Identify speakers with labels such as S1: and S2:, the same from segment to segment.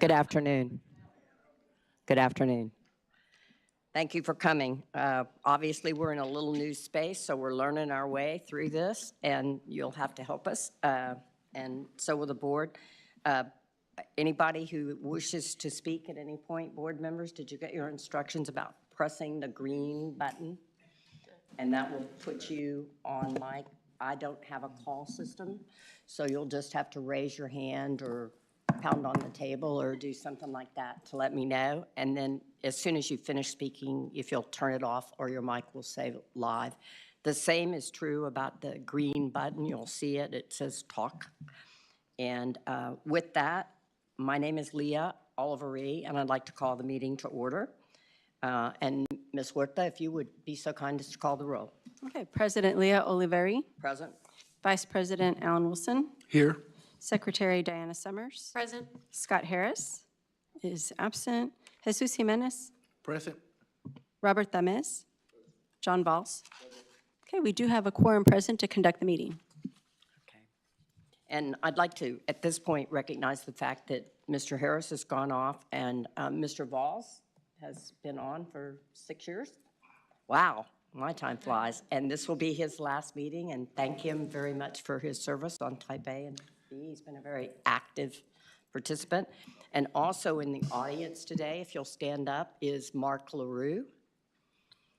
S1: Good afternoon. Good afternoon. Thank you for coming. Obviously, we're in a little new space, so we're learning our way through this, and you'll have to help us, and so will the board. Anybody who wishes to speak at any point, board members, did you get your instructions about pressing the green button? And that will put you on mic. I don't have a call system, so you'll just have to raise your hand or pound on the table or do something like that to let me know. And then as soon as you finish speaking, if you'll turn it off or your mic will say live. The same is true about the green button. You'll see it. It says talk. And with that, my name is Leah Oliveri, and I'd like to call the meeting to order. And Ms. Huerta, if you would be so kind as to call the roll.
S2: Okay, President Leah Oliveri.
S1: Present.
S2: Vice President Alan Wilson.
S3: Here.
S2: Secretary Diana Summers.
S4: Present.
S2: Scott Harris is absent. Jesus Jimenez.
S3: Present.
S2: Robert Tamez. John Valls. Okay, we do have a quorum present to conduct the meeting.
S1: Okay. And I'd like to, at this point, recognize the fact that Mr. Harris has gone off and Mr. Valls has been on for 6 years. Wow, my time flies. And this will be his last meeting, and thank him very much for his service on Type A and B. He's been a very active participant. And also in the audience today, if you'll stand up, is Mark LaRue.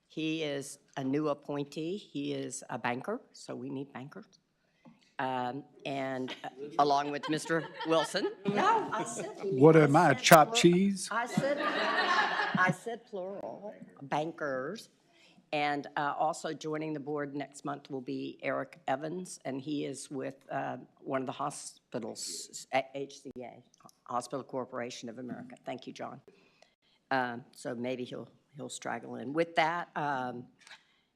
S1: He is a new appointee. He is a banker, so we need bankers. And along with Mr. Wilson. No, I said.
S3: What am I, chopped cheese?
S1: I said plural, bankers. And also joining the board next month will be Eric Evans, and he is with one of the hospitals, HCA, Hospital Corporation of America. Thank you, John. So maybe he'll straggle in. With that,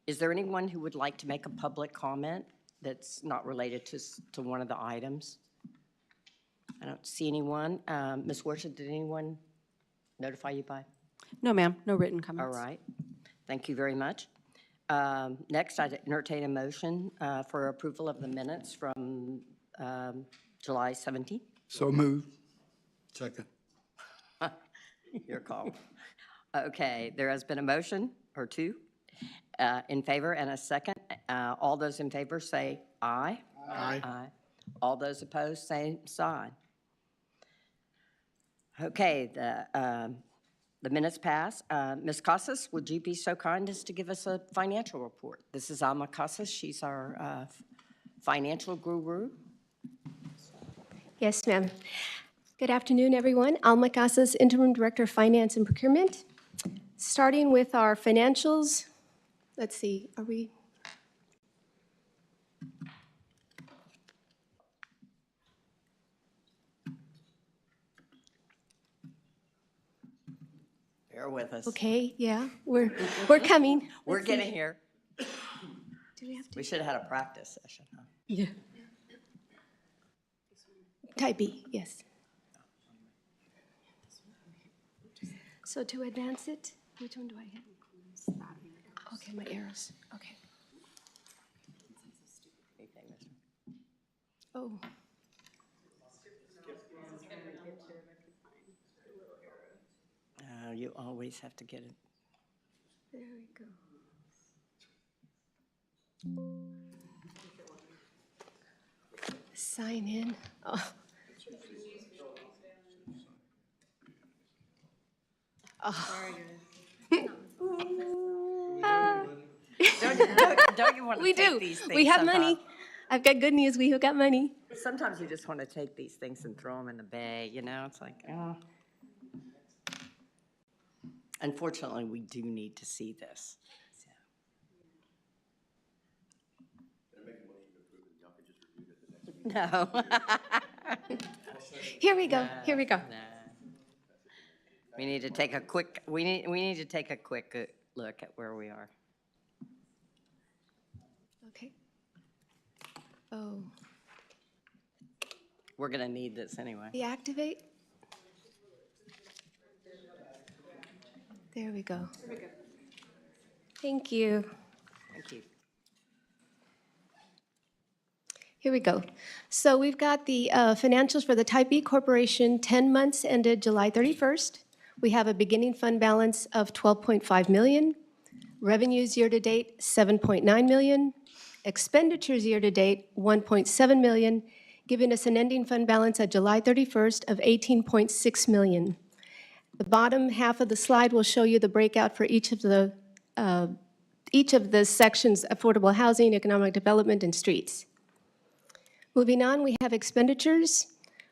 S1: is there anyone who would like to make a public comment that's not related to one of the items? I don't see anyone. Ms. Worship, did anyone notify you by?
S2: No, ma'am, no written comments.
S1: All right. Thank you very much. Next, I'd entertain a motion for approval of the minutes from July 17th.
S3: So moved. Second.
S1: Your call. Okay, there has been a motion or two in favor and a second. All those in favor say aye.
S3: Aye.
S1: Aye. All those opposed, same sign. Okay, the minutes pass. Ms. Casas, would you be so kind as to give us a financial report? This is Alma Casas. She's our financial guru.
S4: Yes, ma'am. Good afternoon, everyone. Alma Casas, Interim Director of Finance and Procurement. Starting with our financials, let's see, are we?
S1: Bear with us.
S4: Okay, yeah, we're coming.
S1: We're
S4: Let's
S1: getting
S4: see.
S1: here.
S4: Do we have to?
S1: We should have had a practice session, huh?
S4: Yeah. Type B, yes. So to advance it, which one do I hit? Okay, my arrows, okay. Oh.
S1: You always have to get it.
S4: There we go. Sign in. Oh. Oh.
S1: Don't you want to
S4: We
S1: take
S4: do.
S1: these things
S4: We have
S1: sometimes?
S4: money. I've got good news. We have got money.
S1: Sometimes you just want to take these things and throw them in the bay, you know? It's like, oh. Unfortunately, we do need to see this. So. No.
S4: Here we go. Here we go.
S1: No. We need to take a quick, we need to take a quick look at where we are.
S4: Okay. Oh,
S1: We're going to need this anyway.
S4: deactivate. There we go. Thank you.
S1: Thank you.
S4: Here we go. So we've got the financials for the Type B Corporation, 10 months ended July 31st. We have a beginning fund balance of 12.5 million. Revenues year-to-date, 7.9 million. Expenditures year-to-date, 1.7 million, giving us an ending fund balance at July 31st of 18.6 million. The bottom half of the slide will show you the breakout for each of the sections: affordable housing, economic development, and streets. Moving on, we have expenditures.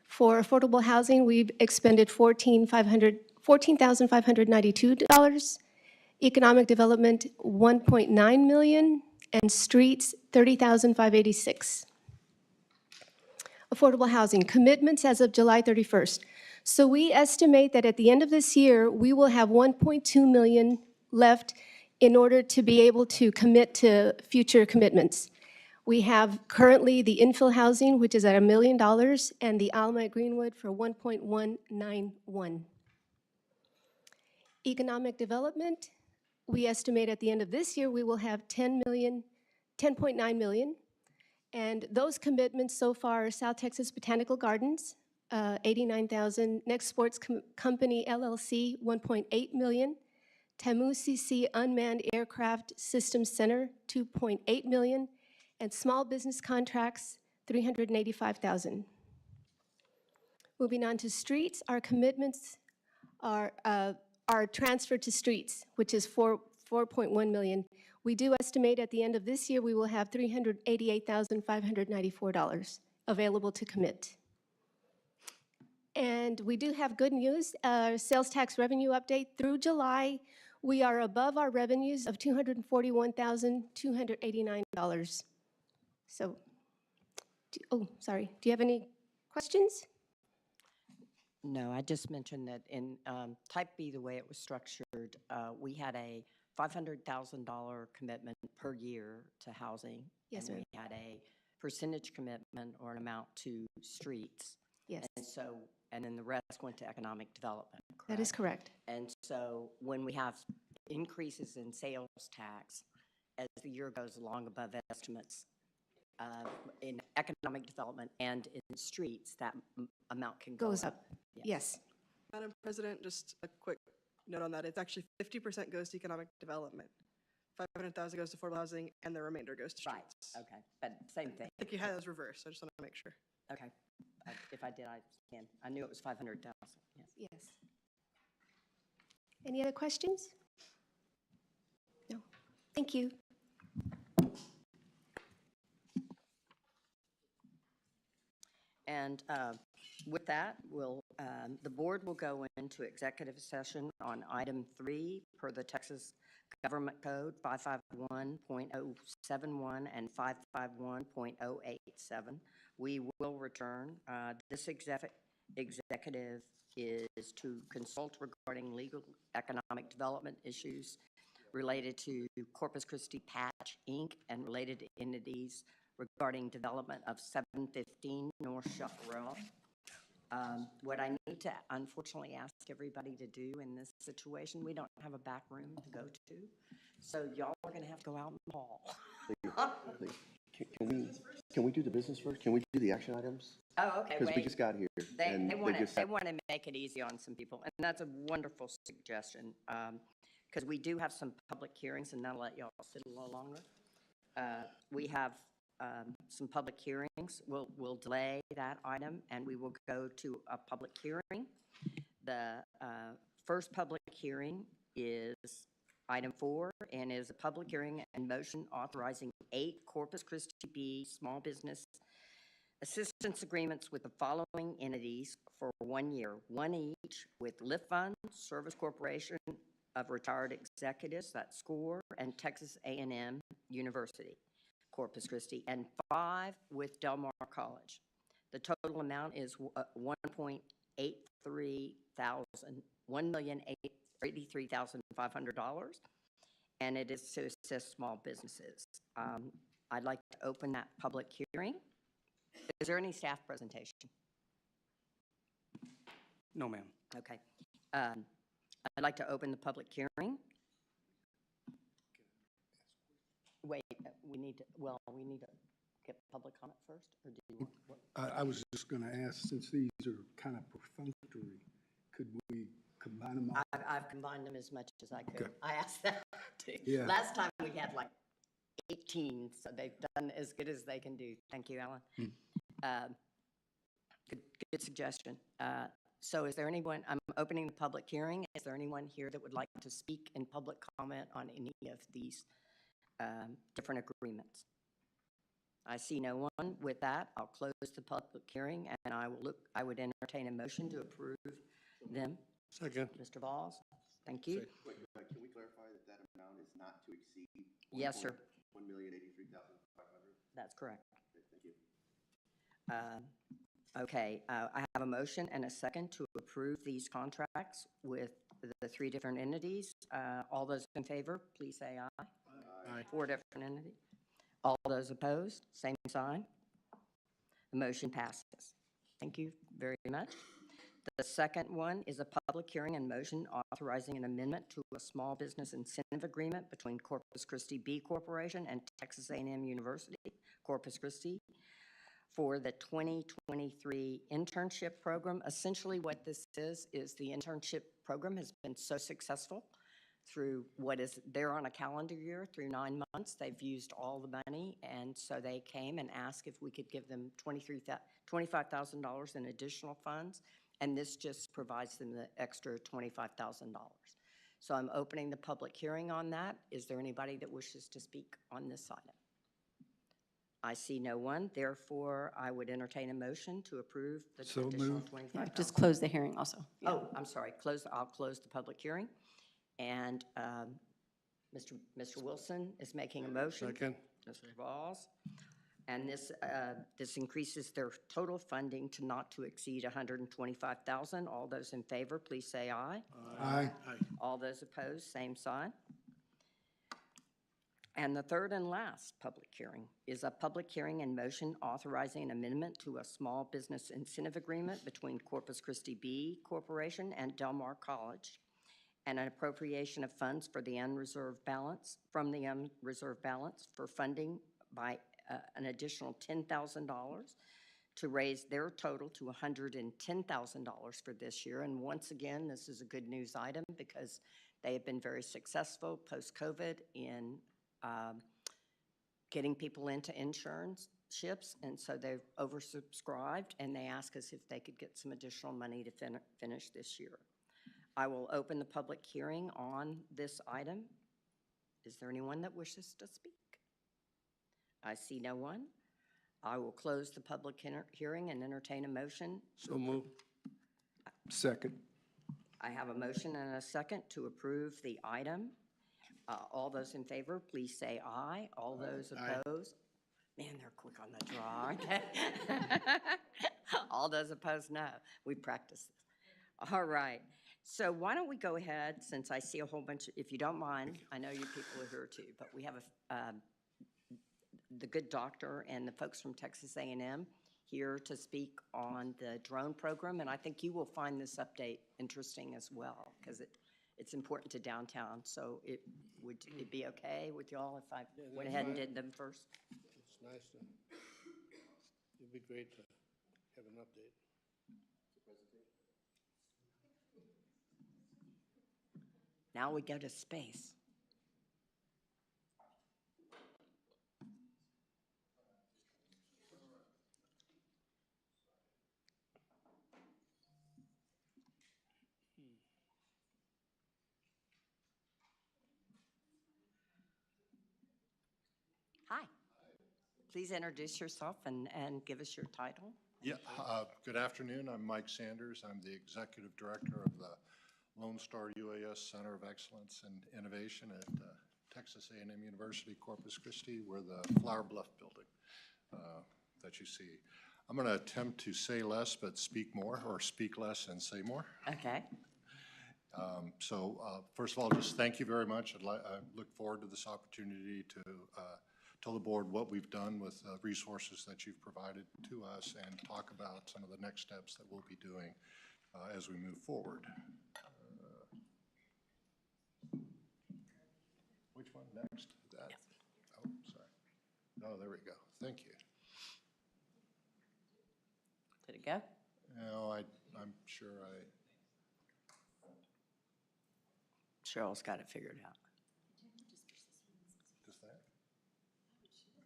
S4: For affordable housing, we've expended $14,592. Economic development, 1.9 million, and streets, 30,586. Affordable housing commitments as of July 31st. So we estimate that at the end of this year, we will have 1.2 million left in order to be able to commit to future commitments. We have currently the infill housing, which is at $1 million, and the Alma at Greenwood for 1.191. Economic development, we estimate at the end of this year, we will have 10.9 million. And those commitments so far are South Texas Botanical Gardens, 89,000. Next Sports Company LLC, 1.8 million. Tamu CC Unmanned Aircraft Systems Center, 2.8 million. And small business contracts, 385,000. Moving on to streets, our commitments are transferred to streets, which is 4.1 million. We do estimate at the end of this year we will have $388,594 available to commit. And we do have good news. Sales tax revenue update through July, we are above our revenues of $241,289. So, sorry. Do you have any questions?
S1: No, I just mentioned that in Type B, the way it was structured, we had a $500,000 commitment per year to housing.
S4: Yes, sir.
S1: And we had a percentage commitment or an amount to streets.
S4: Yes,
S1: And then the rest went to economic development, correct?
S4: that is correct.
S1: And so when we have increases in sales tax, as the year goes along above estimates, in economic development and in streets, that amount can go
S4: Goes
S1: up.
S4: up. Yes.
S5: Madam President, just a quick note on that. It's actually 50% goes to economic development, 500,000 goes to affordable housing, and the remainder goes to
S1: Right,
S5: streets.
S1: okay, but same thing.
S5: I think you had those reversed, so I just want to make sure.
S1: Okay. If I did, I can. I knew it was 500,000, yes.
S4: Yes. Any other questions? No. Thank you.
S1: And with that, the board will go into executive session on item 3 per the Texas Government Code 551.071 and 551.087. We will return. This executive is to consult regarding legal economic development issues related to Corpus Christi Patch, Inc. and related entities regarding development of 715 North Shelf Road. What I need to unfortunately ask everybody to do in this situation, we don't have a back room to go to, so y'all are going to have to go out in the hall.
S6: Can we do the business first? Can we do the action items?
S1: Oh, okay,
S6: Because we
S1: wait.
S6: just got here. and
S1: They want
S6: just
S1: to make it easy on some people, and that's a wonderful suggestion, because we do have some public hearings, and that'll let y'all sit a little longer. We have some public hearings. We'll delay that item, and we will go to a public hearing. The first public hearing is item 4, and is a public hearing and motion authorizing 8 Corpus Christi B small business assistance agreements with the following entities for 1 year, one each with Lift Fund, Service Corporation of Retired Executives, that's SCORE, and Texas A&M University, Corpus Christi, and 5 with Del Mar College. The total amount is $1,083,500, and it is to assist small businesses. I'd like to open that public hearing. Is there any staff presentation?
S3: No, ma'am.
S1: Okay. I'd like to open the public hearing. Wait, we need to, get public comment first, or do you want?
S3: I was just going to ask, since these are kind of perfunctory, could we combine them all?
S1: I've combined them as much as I could.
S3: Good.
S1: I asked that too.
S3: Yeah.
S1: Last time we had like 18, so they've done as good as they can do. Thank you, Alan. Good suggestion. So is there anyone, I'm opening the public hearing. Is there anyone here that would like to speak in public comment on any of these different agreements? I see no one. With that, I'll close the public hearing, and I would entertain a motion to approve them.
S3: Second.
S1: Mr. Valls, thank you.
S6: Wait, can we clarify that that amount is not to exceed?
S1: Yes, sir.
S6: 1,083,500?
S1: That's correct.
S6: Okay, thank you.
S1: Okay, I have a motion and a second to approve these contracts with the three different entities. All those in favor, please say aye.
S3: Aye.
S1: 4 different entities. All those opposed, same sign. The motion passes. Thank you very much. The second one is a public hearing and motion authorizing an amendment to a small business incentive agreement between Corpus Christi B Corporation and Texas A&M University, Corpus Christi, for the 2023 internship program. Essentially what this is the internship program has been so successful through they're on a calendar year through 9 months. They've used all the money, and so they came and asked if we could give them $25,000 in additional funds, and this just provides them the extra $25,000. So I'm opening the public hearing on that. Is there anybody that wishes to speak on this item? I see no one. Therefore, I would entertain a motion to approve the
S3: So
S1: additional
S3: moved.
S1: $25,000.
S2: Just close the hearing also. Yeah.
S1: Oh, I'm sorry, I'll close the public hearing. And Mr. Wilson is making a motion.
S3: Second.
S1: Mr. Valls. And this increases their total funding to not to exceed $125,000. All those in favor, please say aye.
S3: Aye.
S1: All those opposed, same sign. And the third and last public hearing is a public hearing and motion authorizing an amendment to a small business incentive agreement between Corpus Christi B Corporation and Del Mar College, and an appropriation of funds for the unreserved balance, for funding by an additional $10,000 to raise their total to $110,000 for this year. And once again, this is a good news item because they have been very successful post-COVID in getting people into internships, and so they've oversubscribed, and they asked us if they could get some additional money to finish this year. I will open the public hearing on this item. Is there anyone that wishes to speak? I see no one. I will close the public hearing and entertain a motion.
S3: So moved. Second.
S1: I have a motion and a second to approve the item. All those in favor, please say aye. All those opposed? Man, they're quick on the draw, aren't they? All those opposed, no. We practiced this. All right. So why don't we go ahead, since I see a whole bunch, if you don't mind, I know you people are here too, but we have the good doctor and the folks from Texas A&M here to speak on the drone program, and I think you will find this update interesting as well, because it's important to downtown. So would it be okay with y'all if I went ahead and did them first?
S7: It's nice to, it'd be great to have an update.
S1: Now we go to space. Hi. Please introduce yourself and give us your title.
S8: Yeah, good afternoon. I'm Mike Sanders. I'm the Executive Director of the Lone Star UAS Center of Excellence and Innovation at Texas A&M University, Corpus Christi. We're the Flower Bluff building that you see. I'm going to attempt to say less but speak more, or speak less and say more.
S1: Okay.
S8: First of all, just thank you very much. I look forward to this opportunity to tell the board what we've done with resources that you've provided to us and talk about some of the next steps that we'll be doing as we move forward. Which one next? That? Oh, sorry. Oh, there we go. Thank you.
S1: Did it go?
S8: No, I'm sure
S1: Cheryl's got it figured out.
S8: just that?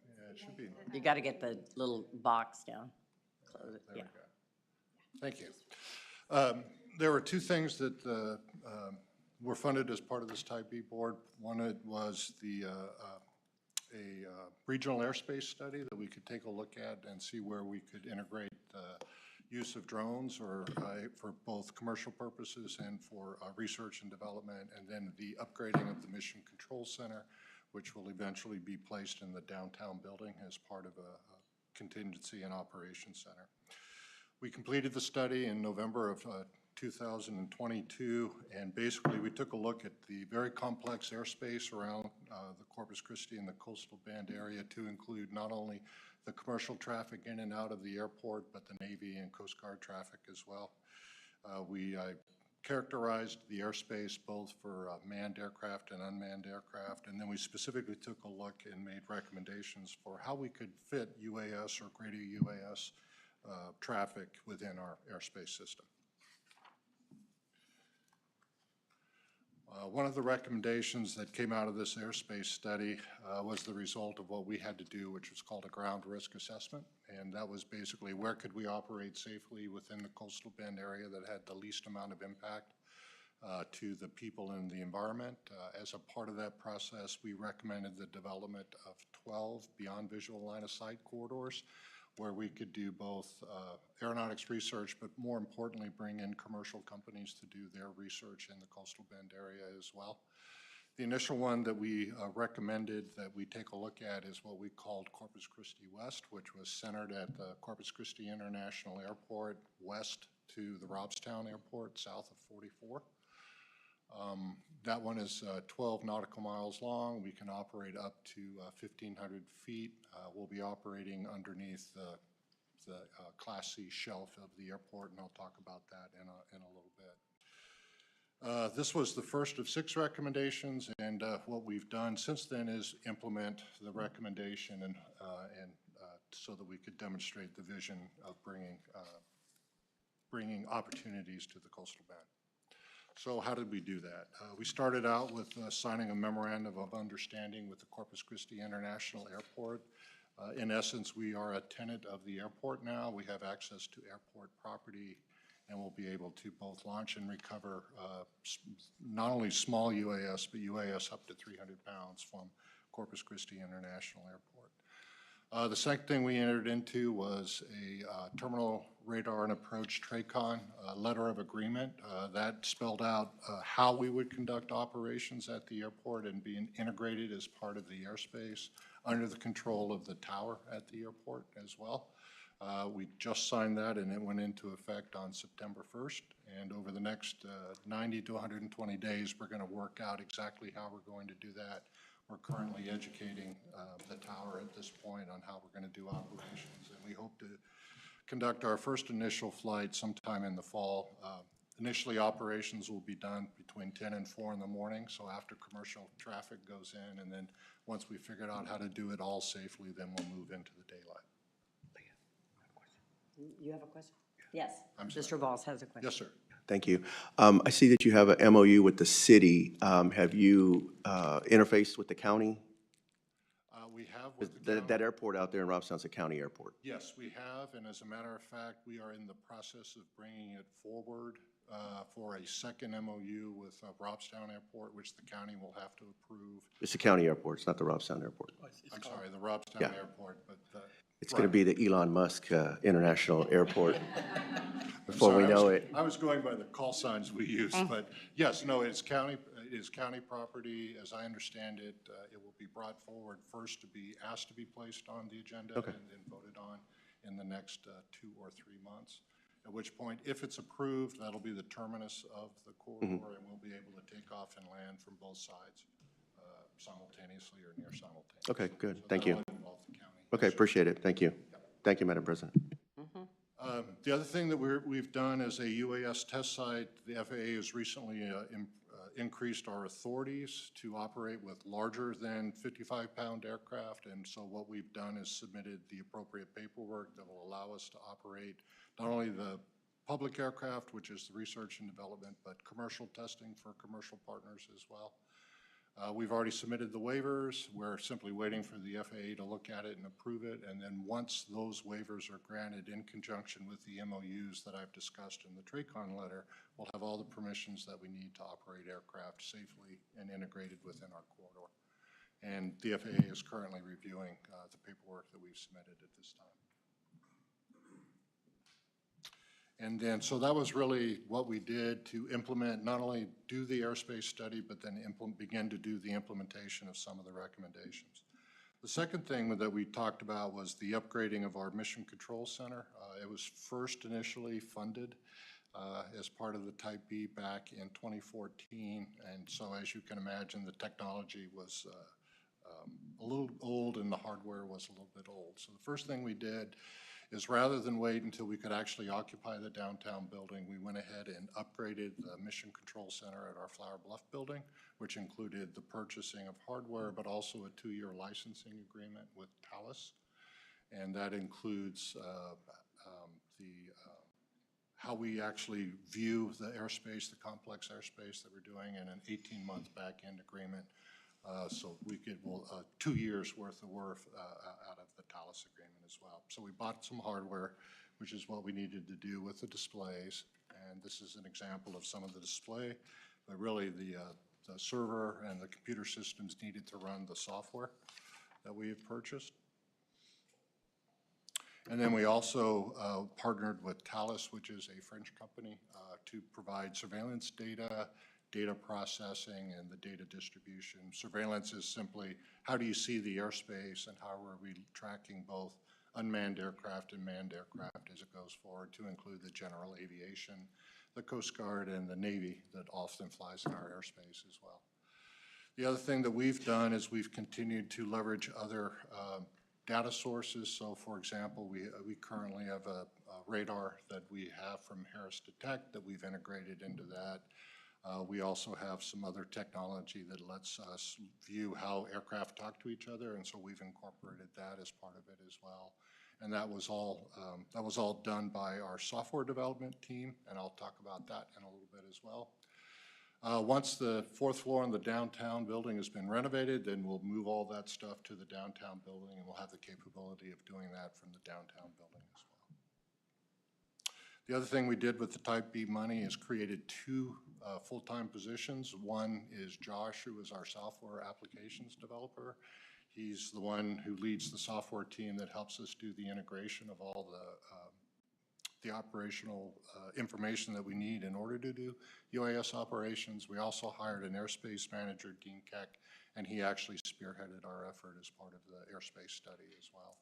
S8: Yeah, it should be.
S1: You got to get the little box down. Close it,
S8: There
S1: yeah.
S8: we go. Thank you. There were two things that were funded as part of this Type B board. One was a regional airspace study that we could take a look at and see where we could integrate the use of drones or for both commercial purposes and for research and development, and then the upgrading of the Mission Control Center, which will eventually be placed in the downtown building as part of a contingency and operations center. We completed the study in November of 2022, and basically we took a look at the very complex airspace around the Corpus Christi and the coastal band area to include not only the commercial traffic in and out of the airport, but the Navy and Coast Guard traffic as well. We characterized the airspace both for manned aircraft and unmanned aircraft, and then we specifically took a look and made recommendations for how we could fit UAS or greater UAS traffic within our airspace system. One of the recommendations that came out of this airspace study was the result of what we had to do, which was called a ground risk assessment. And that was basically where could we operate safely within the coastal bend area that had the least amount of impact to the people and the environment. As a part of that process, we recommended the development of 12 beyond visual line of sight corridors where we could do both aeronautics research, but more importantly, bring in commercial companies to do their research in the coastal bend area as well. The initial one that we recommended that we take a look at is what we called Corpus Christi West, which was centered at the Corpus Christi International Airport, west to the Robstown Airport, south of 44. That one is 12 nautical miles long. We can operate up to 1,500 feet. We'll be operating underneath the Class C shelf of the airport, and I'll talk about that in a little bit. This was the first of 6 recommendations, and what we've done since then is implement the recommendation and so that we could demonstrate the vision of bringing opportunities to the coastal bend. So how did we do that? We started out with signing a memorandum of understanding with the Corpus Christi International Airport. In essence, we are a tenant of the airport now. We have access to airport property, and we'll be able to both launch and recover not only small UAS, but UAS up to 300 pounds from Corpus Christi International Airport. The second thing we entered into was a terminal radar and approach TRACON letter of agreement that spelled out how we would conduct operations at the airport and being integrated as part of the airspace under the control of the tower at the airport as well. We just signed that, and it went into effect on September 1st. And over the next 90 to 120 days, we're going to work out exactly how we're going to do that. We're currently educating the tower at this point on how we're going to do operations, and we hope to conduct our first initial flight sometime in the fall. Initially, operations will be done between 10 and 4 in the morning, so after commercial traffic goes in, and then once we figured out how to do it all safely, then we'll move into the daylight.
S1: You have a question? Yes.
S8: I'm sorry.
S1: Mr. Valls has a question.
S8: Yes, sir.
S6: Thank you. I see that you have an MOU with the city. Have you interfaced with the county?
S8: We have with the
S6: That airport out there in Robstown's a county airport.
S8: Yes, we have, and as a matter of fact, we are in the process of bringing it forward for a second MOU with Robstown Airport, which the county will have to approve.
S6: It's a county airport, it's not the Robstown Airport.
S8: I'm sorry, the Robstown
S6: Yeah.
S8: Airport, but.
S6: It's going to be the Elon Musk International Airport before we know it.
S8: I was going by the call signs we use, but yes, no, it is county property. As I understand it, it will be brought forward first to be asked to be placed on the agenda and then voted on in the next 2 or 3 months. At which point, if it's approved, that'll be the terminus of the corridor, and we'll be able to take off and land from both sides simultaneously or near simultaneously.
S6: Okay, good.
S8: So
S6: Thank you.
S8: that'll involve the county.
S6: Okay, appreciate it. Thank you. Thank you, Madam President.
S8: The other thing that we've done as a UAS test site, the FAA has recently increased our authorities to operate with larger than 55-pound aircraft. And so what we've done is submitted the appropriate paperwork that will allow us to operate not only the public aircraft, which is the research and development, but commercial testing for commercial partners as well. We've already submitted the waivers. We're simply waiting for the FAA to look at it and approve it. And then once those waivers are granted in conjunction with the MOUs that I've discussed in the TRACON letter, we'll have all the permissions that we need to operate aircraft safely and integrated within our corridor. And the FAA is currently reviewing the paperwork that we've submitted at this time. And then, so that was really what we did to implement, not only do the airspace study, but then begin to do the implementation of some of the recommendations. The second thing that we talked about was the upgrading of our Mission Control Center. It was first initially funded as part of the Type B back in 2014. And so as you can imagine, the technology was a little old and the hardware was a little bit old. So the first thing we did is rather than wait until we could actually occupy the downtown building, we went ahead and upgraded the Mission Control Center at our Flower Bluff building, which included the purchasing of hardware, but also a 2-year licensing agreement with Thales. And that includes how we actually view the airspace, the complex airspace that we're doing, and an 18-month back-end agreement. So we get 2 years worth of work out of the Thales agreement as well. So we bought some hardware, which is what we needed to do with the displays. And this is an example of some of the display, but really the server and the computer systems needed to run the software that we have purchased. And then we also partnered with Thales, which is a French company, to provide surveillance data, data processing, and the data distribution. Surveillance is simply how do you see the airspace and how are we tracking both unmanned aircraft and manned aircraft as it goes forward, to include the general aviation, the Coast Guard, and the Navy that often flies in our airspace as well. The other thing that we've done is we've continued to leverage other data sources. So for example, we currently have a radar that we have from Harris Detect that we've integrated into that. We also have some other technology that lets us view how aircraft talk to each other, and so we've incorporated that as part of it as well. And that was all done by our software development team, and I'll talk about that in a little bit as well. Once the 4th floor in the downtown building has been renovated, then we'll move all that stuff to the downtown building, and we'll have the capability of doing that from the downtown building as well. The other thing we did with the Type B money is created 2 full-time positions. One is Josh, who is our software applications developer. He's the one who leads the software team that helps us do the integration of all the operational information that we need in order to do UAS operations. We also hired an airspace manager, Dean Keck, and he actually spearheaded our effort as part of the airspace study as well.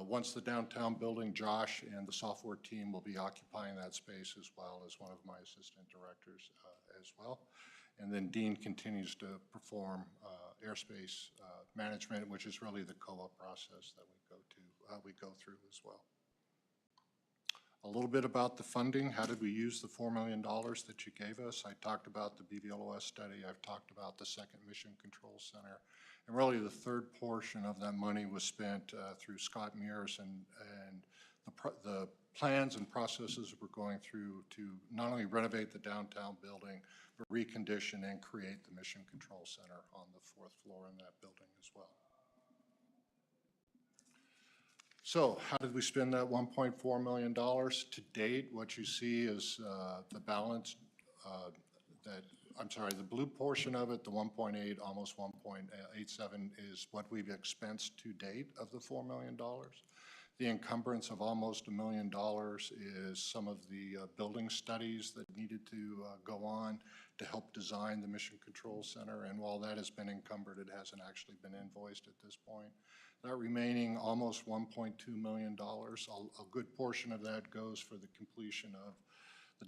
S8: Once the downtown building, Josh and the software team will be occupying that space as well as one of my assistant directors as well. And then Dean continues to perform airspace management, which is really the COA process that we go through as well. A little bit about the funding. How did we use the $4 million that you gave us? I talked about the BVLOS study. I've talked about the second Mission Control Center. And really the third portion of that money was spent through Scott Mears and the plans and processes we're going through to not only renovate the downtown building, but recondition and create the Mission Control Center on the 4th floor in that building as well. So how did we spend that $1.4 million? To date, what you see is the balance the blue portion of it, the 1.8, almost 1.87 is what we've expensed to date of the $4 million. The encumbrance of almost $1 million is some of the building studies that needed to go on to help design the Mission Control Center. And while that has been encumbered, it hasn't actually been invoiced at this point. That remaining almost $1.2 million, a good portion of that goes for the completion of the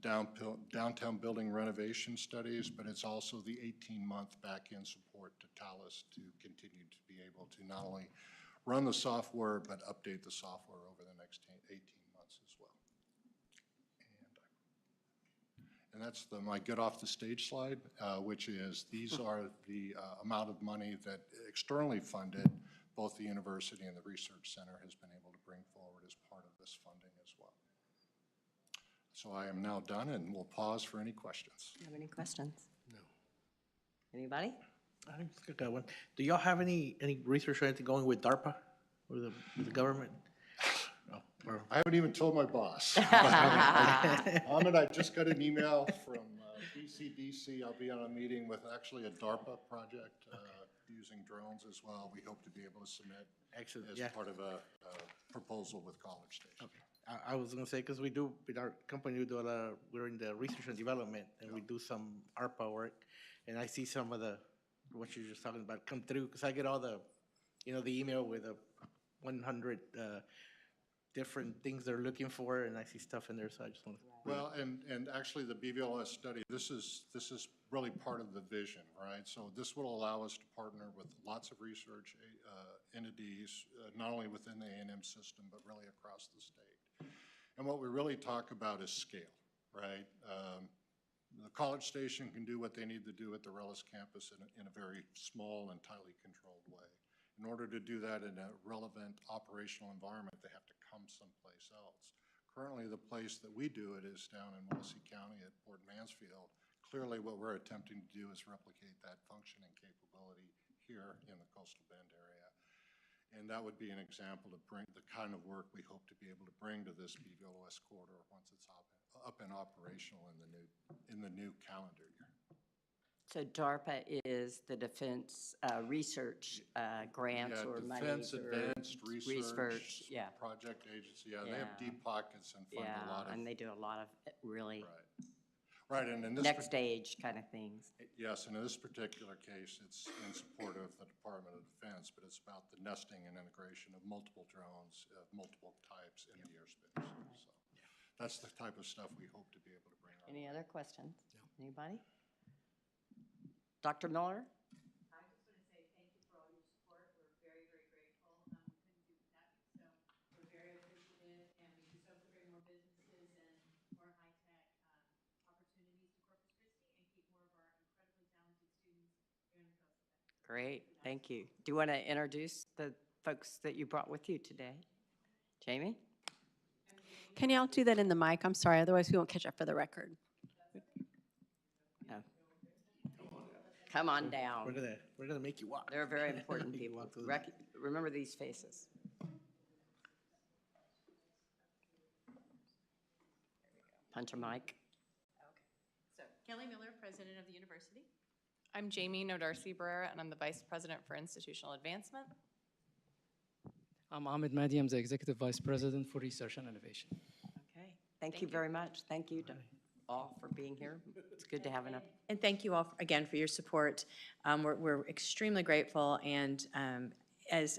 S8: downtown building renovation studies, but it's also the 18-month back-end support to Thales to continue to be able to not only run the software, but update the software over the next 18 months as well. And that's my get off the stage slide, which is these are the amount of money that externally funded both the university and the research center has been able to bring forward as part of this funding as well. So I am now done, and we'll pause for any questions.
S1: Do you have any questions? No. Anybody?
S7: I think it's a good one. Do y'all have any research or anything going with DARPA or the government? No, or-
S8: I haven't even told my boss. Ahmed, I just got an email from BCDC. I'll be on a meeting with actually a DARPA project using drones as well. We hope to be able to submit
S7: Excellent,
S8: as
S7: yeah.
S8: part of a proposal with College Station.
S7: I was gonna say, because we do, with our company, we do a lot of, we're in the research and development, and we do some ARPA work, and I see some of the, what you're just talking about come through, because I get all the, the email with 100 different things they're looking for, and I see stuff in there, so I just want to.
S8: Well, and actually the BVLS study, this is really part of the vision, right? So this will allow us to partner with lots of research entities, not only within the A&M system, but really across the state. And what we really talk about is scale, right? The College Station can do what they need to do at the Rellis campus in a very small and tightly controlled way. In order to do that in a relevant operational environment, they have to come someplace else. Currently, the place that we do it is down in Willacy County at Port Mansfield. Clearly, what we're attempting to do is replicate that function and capability here in the Coastal Bend area. And that would be an example to bring the kind of work we hope to be able to bring to this BVLOS corridor once it's up and operational in the new calendar year.
S1: So DARPA is the Defense Research Grants or money.
S8: Defense Advanced Research
S1: yeah.
S8: Project Agency, yeah, they have
S1: Yeah.
S8: deep pockets and fund a lot
S1: Yeah,
S8: of.
S1: and they do a lot of really
S8: Right, and in this.
S1: next stage kind of things.
S8: Yes, and in this particular case, it's in support of the Department of Defense, but it's about the nesting and integration of multiple drones of multiple types in the airspace. So that's the type of stuff we hope to be able to bring.
S1: Any other questions? Anybody? Dr. Miller?
S9: I just want to say thank you for all your support. We're very, very grateful. We couldn't do it without you, so we're very appreciative, and we just hope to bring more businesses and more high-tech opportunities to Corpus Christi and keep more of our incredibly talented students here in the Coastal Bend.
S1: Great, thank you. Do you want to introduce the folks that you brought with you today? Jamie?
S2: Can y'all do that in the mic? I'm sorry, otherwise we won't catch up for the record.
S1: No. Come on down.
S7: We're gonna make you walk.
S1: They're very important
S7: You
S1: people.
S7: walk through
S1: Remember these faces. Punch a mic.
S10: So Kelly Miller, President of the University. I'm Jamie Nodarcy-Barrera, and I'm the Vice President for Institutional Advancement.
S11: I'm Ahmed Mahdi. I'm the Executive Vice President for Research and Innovation.
S1: Okay, thank you very much. Thank you to all for being here. It's good to have enough.
S12: And thank you all again for your support. We're extremely grateful, and as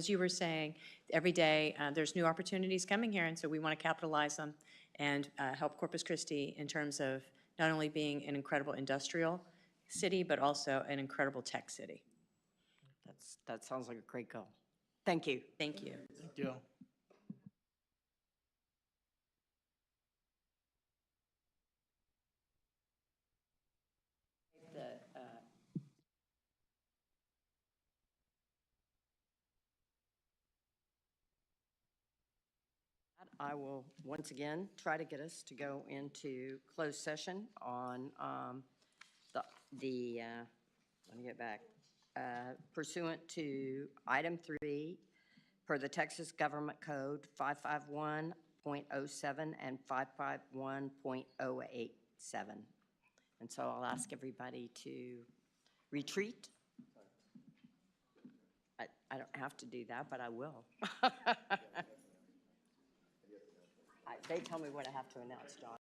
S12: you were saying, every day there's new opportunities coming here, and so we want to capitalize them and help Corpus Christi in terms of not only being an incredible industrial city, but also an incredible tech city.
S1: That sounds like a great goal. Thank you.
S12: Thank you.
S7: Thank you.
S1: I will once again try to get us to go into closed session on let me get back, pursuant to item 3 per the Texas Government Code 551.07 and 551.087. And so I'll ask everybody to retreat. I don't have to do that, but I will. They tell me what I have to announce, John.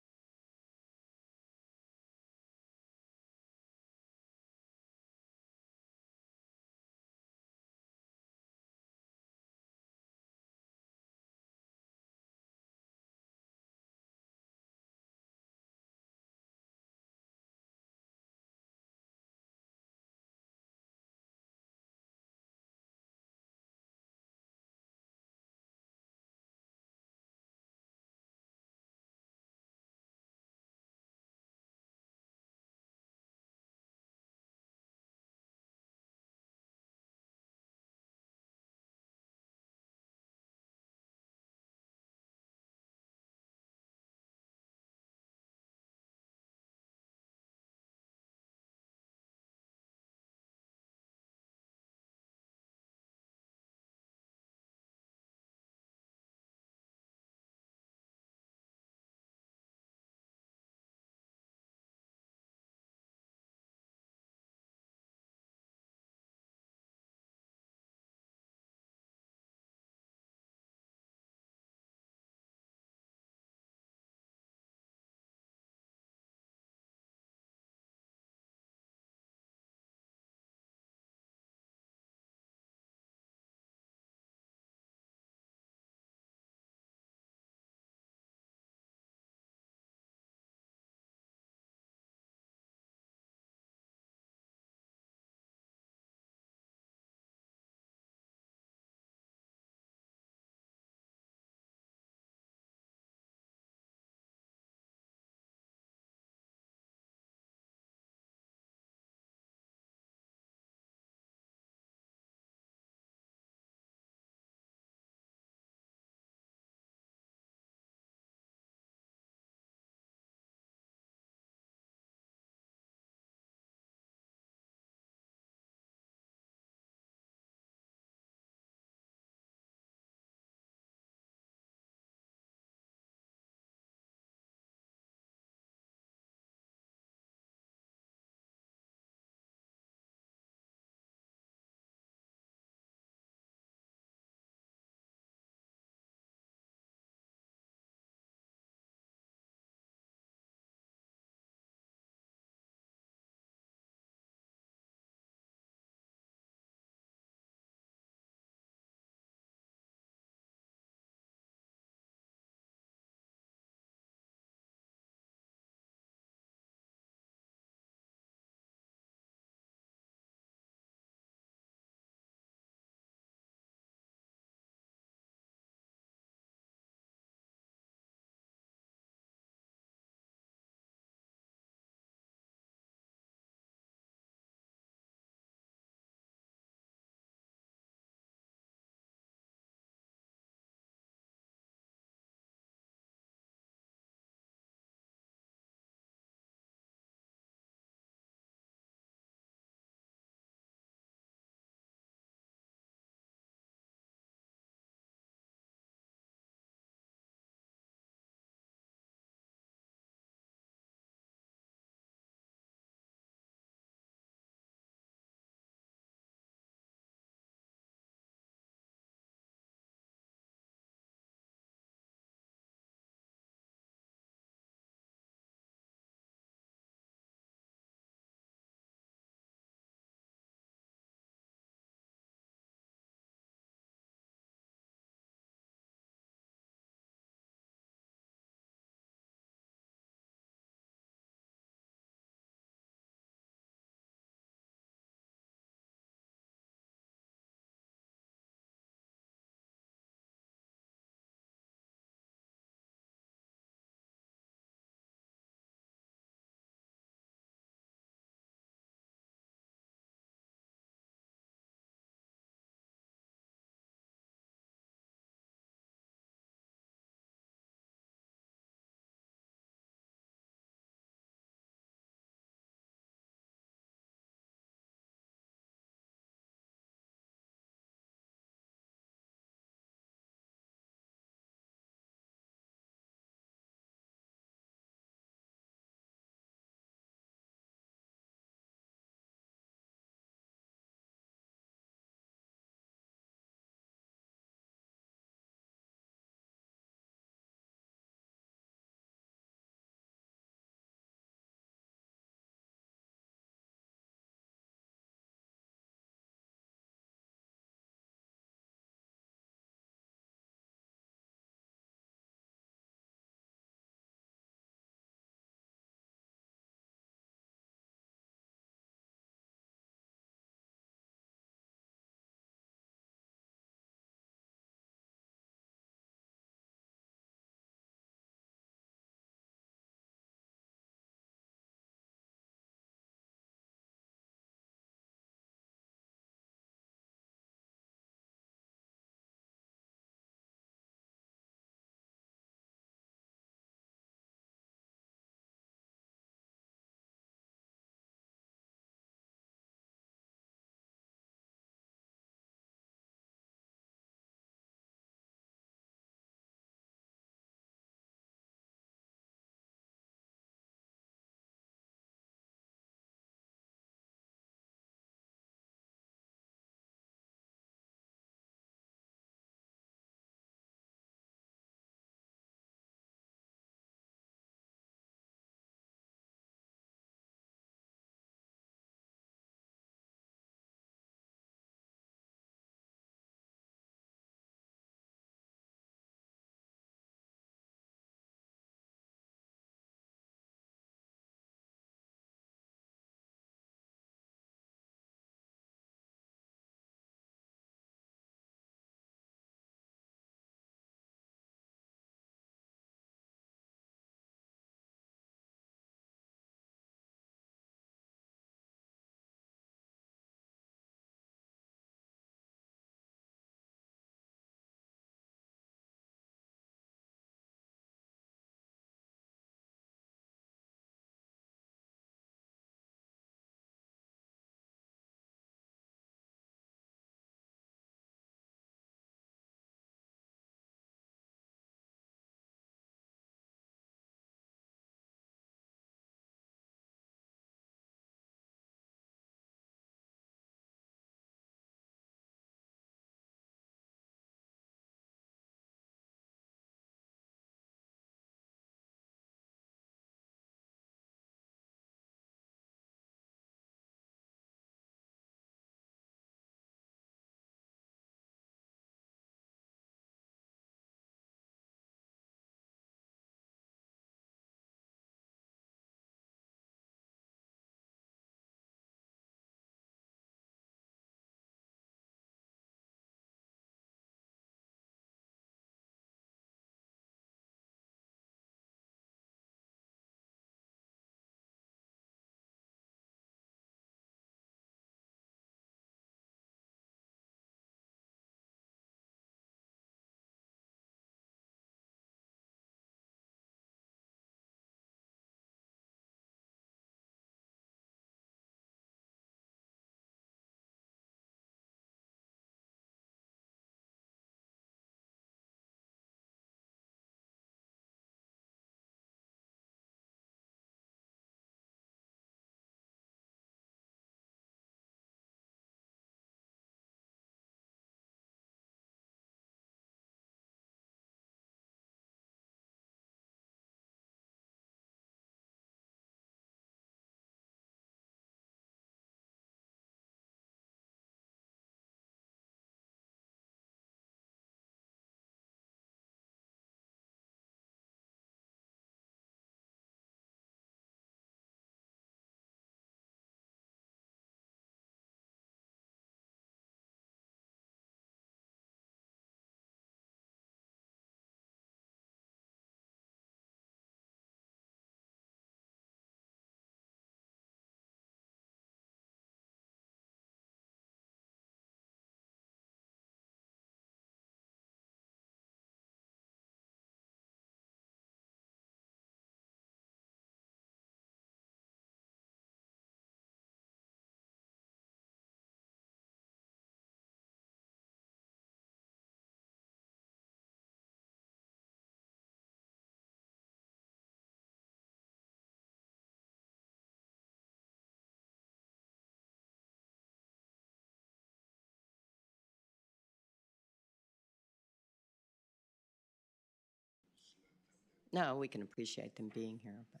S1: No, we can appreciate them being here, but.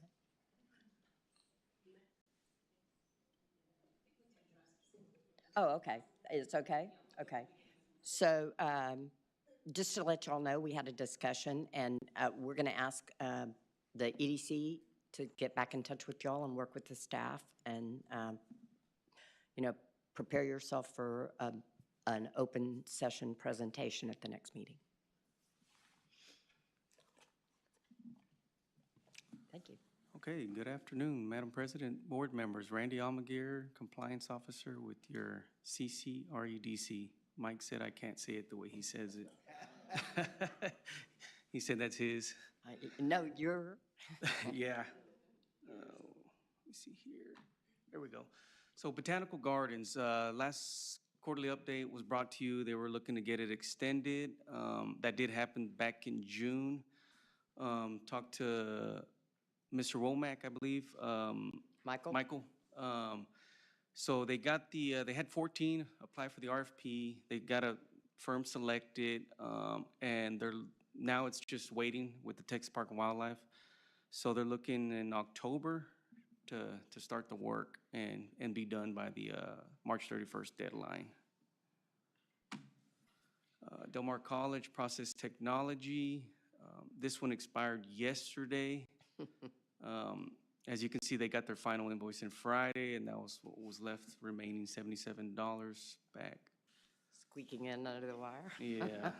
S1: Oh, okay. It's okay? Okay. So just to let y'all know, we had a discussion, and we're going to ask the EDC to get back in touch with y'all and work with the staff and, prepare yourself for an open session presentation at the next meeting. Thank you.
S13: Okay, good afternoon, Madam President, board members. Randy Almaguer, Compliance Officer with your CCREDC. Mike said I can't say it the way he says it. He said that's his.
S1: No, you're.
S13: Yeah. Let me see here. There we go. So Botanical Gardens, last quarterly update was brought to you. They were looking to get it extended. That did happen back in June. Talked to Mr. Womack, I believe.
S1: Michael?
S13: Michael. So they got they had 14 apply for the RFP. They got a firm selected, and now it's just waiting with the Texas Park and Wildlife. So they're looking in October to start the work and be done by the March 31st deadline. Del Mar College Process Technology. This one expired yesterday. As you can see, they got their final invoice in Friday, and that was what was left remaining, $77 back.
S1: Squeaking in under the wire?
S13: Yeah.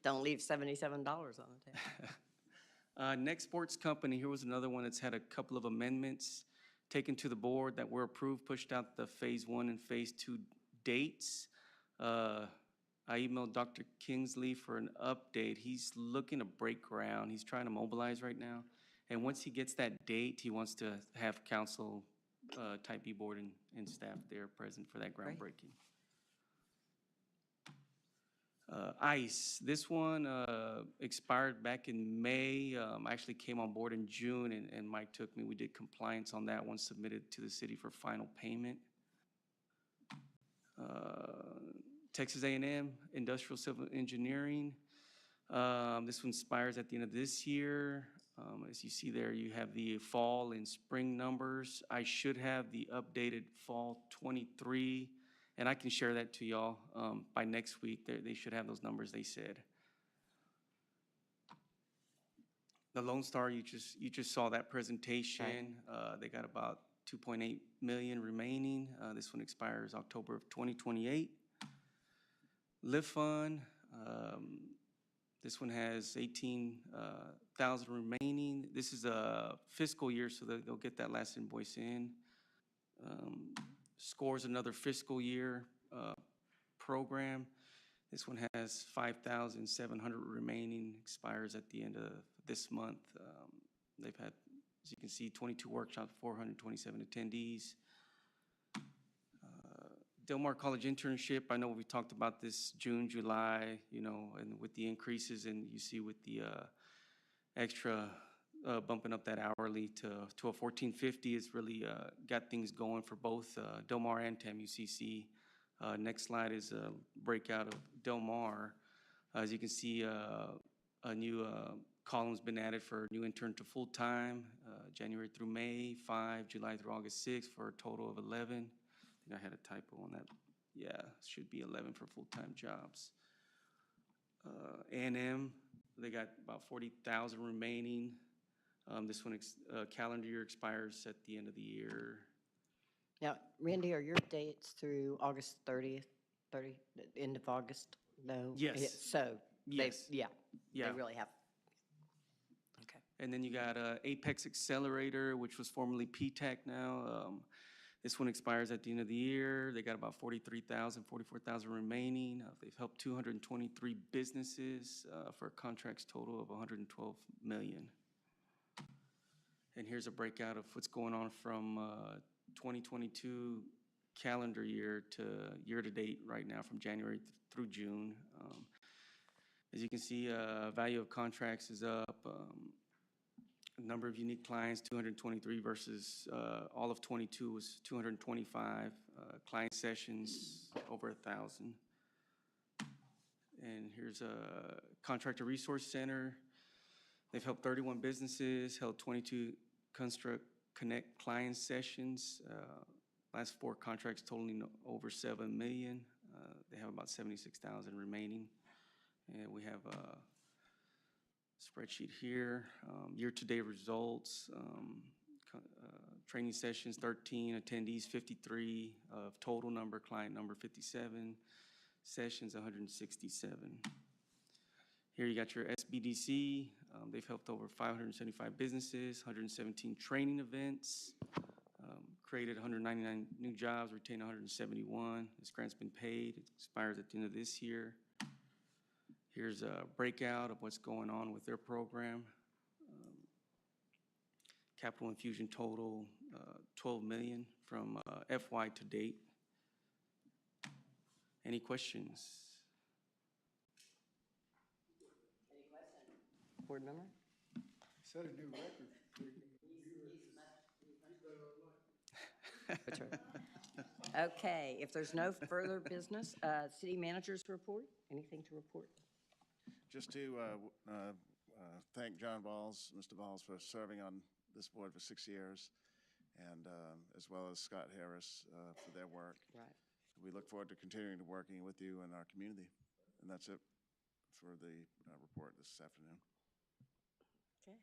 S1: Don't leave $77 on the table.
S13: Next Sports Company, here was another one that's had a couple of amendments taken to the board that were approved, pushed out the Phase 1 and Phase 2 dates. I emailed Dr. Kingsley for an update. He's looking to break ground. He's trying to mobilize right now. And once he gets that date, he wants to have council, Type B board and staff there present for that groundbreaking. ICE, this one expired back in May. I actually came on board in June, and Mike took me. We did compliance on that one, submitted to the city for final payment. Texas A&M, Industrial Civil Engineering. This one expires at the end of this year. As you see there, you have the fall and spring numbers. I should have the updated fall 23, and I can share that to y'all by next week. They should have those numbers they said. The Lone Star, you just saw that presentation. They got about 2.8 million remaining. This one expires October of 2028. Live Fund. This one has 18,000 remaining. This is a fiscal year, so they'll get that last invoice in. Scores another fiscal year program. This one has 5,700 remaining, expires at the end of this month. They've had, as you can see, 22 workshops, 427 attendees. Del Mar College internship, I know we talked about this June, July, and with the increases, and you see with the extra bumping up that hourly to a $14.50, it's really got things going for both Del Mar and TAM-UCC. Next slide is a breakout of Del Mar. As you can see, a new column's been added for new intern to full-time, January through May, 5, July through August 6, for a total of 11. I think I had a typo on that. Yeah, should be 11 for full-time jobs. A&M, they got about 40,000 remaining. This one, calendar year expires at the end of the year.
S1: Now, Randy, are your dates through August 30th, end of August? No?
S13: Yes.
S1: So,
S13: Yes.
S1: yeah,
S13: Yeah.
S1: they really have. Okay.
S13: And then you got Apex Accelerator, which was formerly PTAC now. This one expires at the end of the year. They got about 43,000, 44,000 remaining. They've helped 223 businesses for a contracts total of 112 million. And here's a breakout of what's going on from 2022 calendar year to year-to-date right now, from January through June. As you can see, value of contracts is up. Number of unique clients, 223 versus all of 22 was 225. Client sessions, over 1,000. And here's a Contractor Resource Center. They've helped 31 businesses, held 22 Construct Connect client sessions. Last 4 contracts totaling over 7 million. They have about 76,000 remaining. And we have a spreadsheet here, year-to-date results, training sessions 13, attendees 53, of total number, client number 57, sessions 167. Here you got your SBDC. They've helped over 575 businesses, 117 training events, created 199 new jobs, retained 171. This grant's been paid. It expires at the end of this year. Here's a breakout of what's going on with their program. Capital infusion total, 12 million from FY to date. Any questions?
S1: Board member?
S3: Set a new record.
S1: That's right. Okay, if there's no further business, city managers report, anything to report?
S14: Just to thank John Balls, Mr. Balls, for serving on this board for 6 years, and as well as Scott Harris for their work.
S1: Right.
S14: We look forward to continuing to working with you in our community. And that's it for the report this afternoon.
S1: Okay.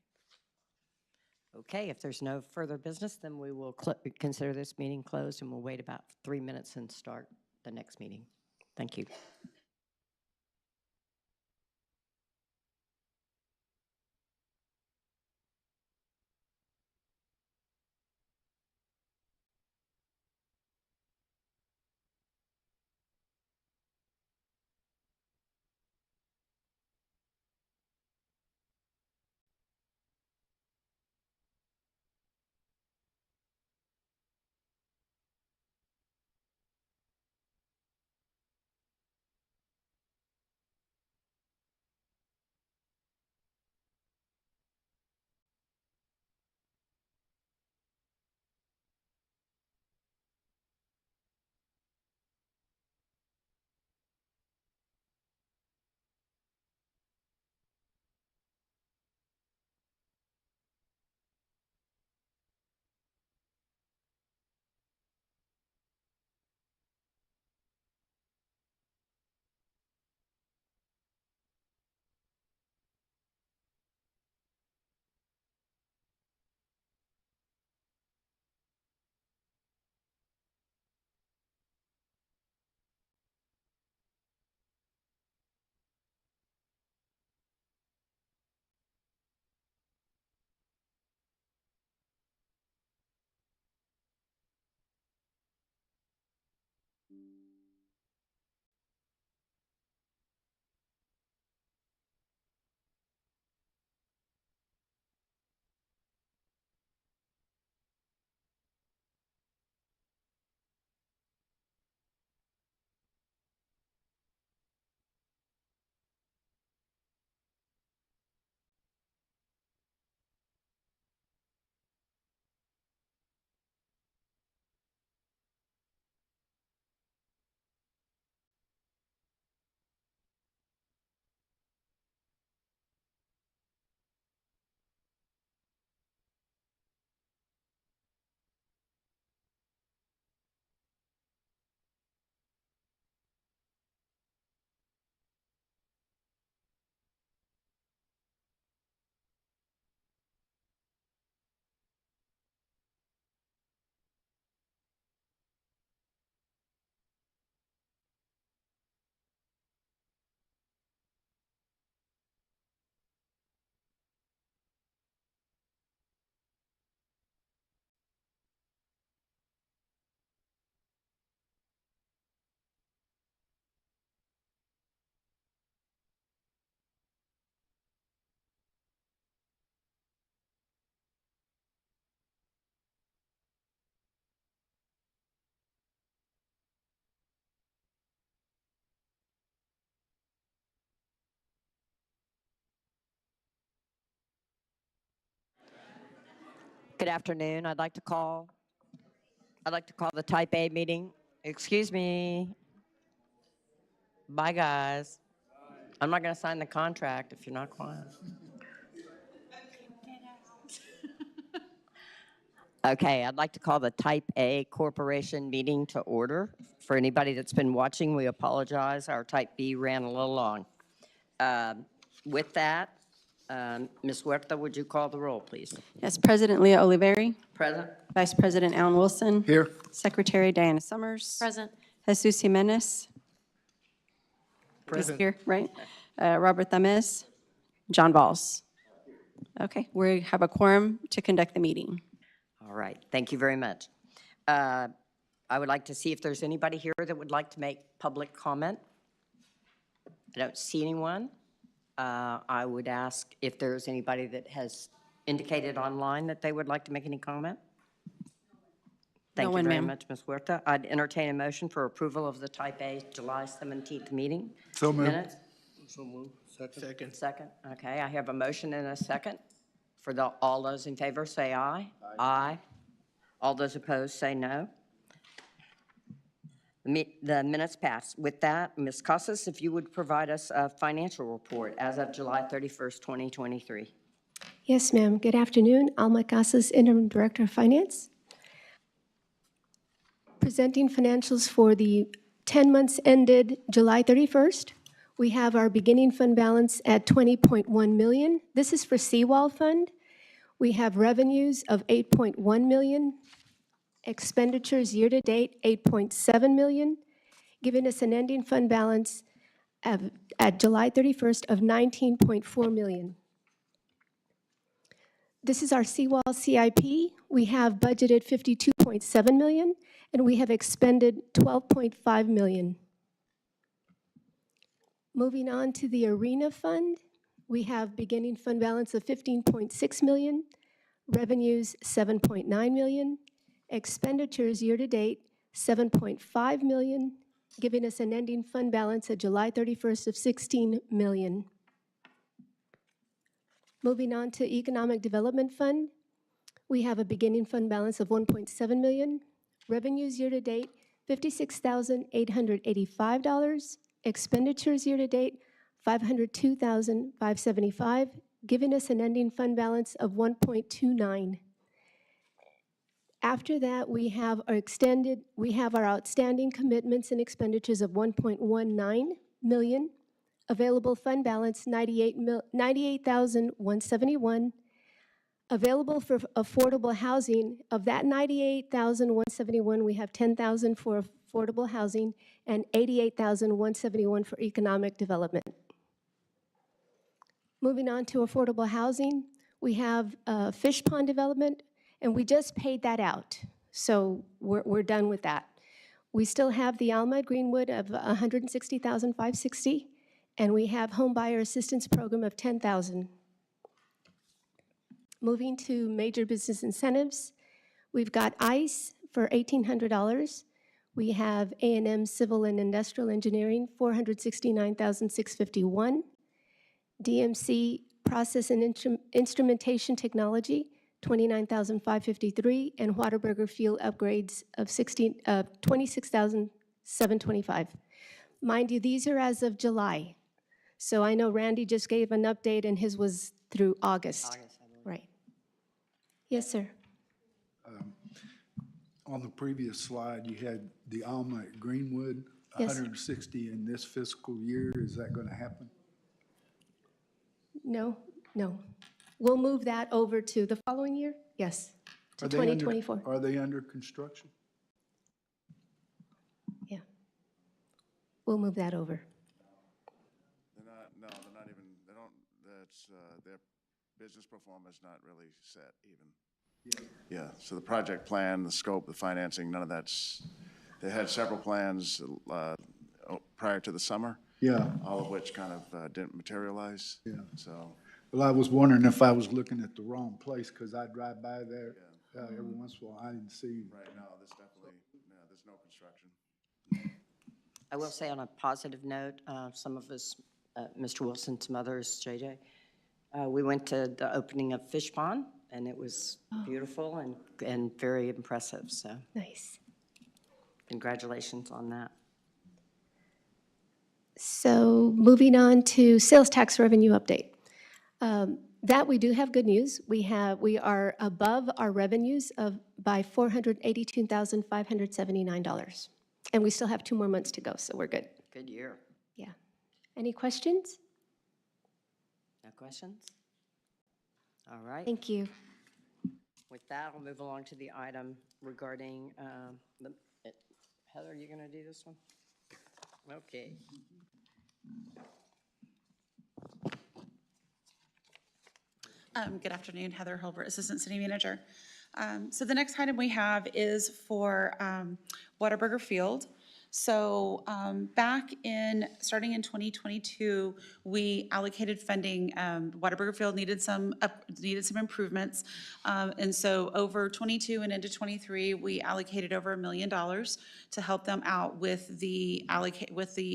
S1: Okay, if there's no further business, then we will consider this meeting closed, and we'll wait about 3 minutes and start the next meeting. Thank you. Good afternoon. I'd like to call the Type A meeting. Excuse me. Bye, guys. I'm not going to sign the contract if you're not quiet. Okay, I'd like to call the Type A Corporation meeting to order. For anybody that's been watching, we apologize. Our Type B ran a little long. With that, Ms. Huerta, would you call the roll, please?
S2: Yes, President Leah Oliveri,
S1: Present?
S2: Vice President Alan Wilson.
S3: Here.
S2: Secretary Diana Summers.
S12: Present.
S2: Jesus Jimenez. He's
S7: Present.
S2: here, right? Robert Tames. John Balls. Okay, we have a quorum to conduct the meeting.
S1: All right, thank you very much. I would like to see if there's anybody here that would like to make public comment. I don't see anyone. I would ask if there's anybody that has indicated online that they would like to make any comment. Thank
S2: No
S1: you
S2: one,
S1: very
S2: ma'am.
S1: much, Ms. Huerta. I'd entertain a motion for approval of the Type A July 17th meeting.
S3: So moved.
S1: Minutes.
S7: So move. Second.
S1: Second, okay, I have a motion and a second. For all those in favor, say aye. Aye. All those opposed, say no. The minutes pass. With that, Ms. Casas, if you would provide us a financial report as of July 31st, 2023.
S4: Yes, ma'am. Good afternoon. Alma Casas, Interim Director of Finance. Presenting financials for the 10 months ended July 31st. We have our beginning fund balance at $20.1 million. This is for Seawall Fund. We have revenues of $8.1 million. Expenditures year-to-date, $8.7 million, giving us an ending fund balance at July 31st of $19.4 million. This is our Seawall CIP. We have budgeted $52.7 million, and we have expended $12.5 million. Moving on to the Arena Fund, we have beginning fund balance of $15.6 million, revenues $7.9 million, expenditures year-to-date $7.5 million, giving us an ending fund balance at July 31st of $16 million. Moving on to Economic Development Fund, we have a beginning fund balance of $1.7 million, revenues year-to-date $56,885, expenditures year-to-date $502,575, giving us an ending fund balance of $1.29. After that, we have our outstanding commitments and expenditures of $1.19 million, available fund balance $98,171, available for affordable housing. Of that $98,171, we have $10,000 for affordable housing and $88,171 for economic development. Moving on to affordable housing, we have fish pond development, and we just paid that out, so we're done with that. We still have the Alma at Greenwood of $160,560, and we have home buyer assistance program of $10,000. Moving to major business incentives, we've got ICE for $1,800. We have A&M Civil and Industrial Engineering, $469,651. DMC Process and Instrumentation Technology, $29,553, and Whataburger Fuel Upgrades of $26,725. Mind you, these are as of July. So I know Randy just gave an update, and his was through August. Right. Yes, sir.
S3: On the previous slide, you had the Alma at Greenwood,
S4: Yes.
S3: 160 in this fiscal year. Is that going to happen?
S4: No, no. We'll move that over to the following year? Yes, to
S3: Are they under-
S4: 2024.
S3: Are they under construction?
S4: Yeah. We'll move that over.
S14: They're not even, they don't, their business performance not really set even. Yeah, so the project plan, the scope, the financing, none of that's, they had several plans prior to the summer.
S3: Yeah.
S14: All of which kind of didn't materialize.
S3: Yeah.
S14: So,
S3: Well, I was wondering if I was looking at the wrong place, because I drive by there every once in a while. I didn't see.
S14: right now, there's definitely, there's no construction.
S1: I will say on a positive note, some of us, Mr. Wilson, some others, JJ, we went to the opening of Fish Pond, and it was beautiful and very impressive, so
S4: Nice.
S1: congratulations on that.
S4: So moving on to sales tax revenue update. That we do have good news. We are above our revenues by $482,579. And we still have 2 more months to go, so we're good.
S1: Good year.
S4: Yeah. Any questions?
S1: No questions? All right.
S4: Thank you.
S1: With that, I'll move along to the item regarding, Heather, are you going to do this one? Okay.
S15: Good afternoon, Heather Hilbert, Assistant City Manager. So the next item we have is for Whataburger Field. So starting in 2022, we allocated funding. Whataburger Field needed some improvements. And so over 22 and into 23, we allocated over $1 million to help them out with the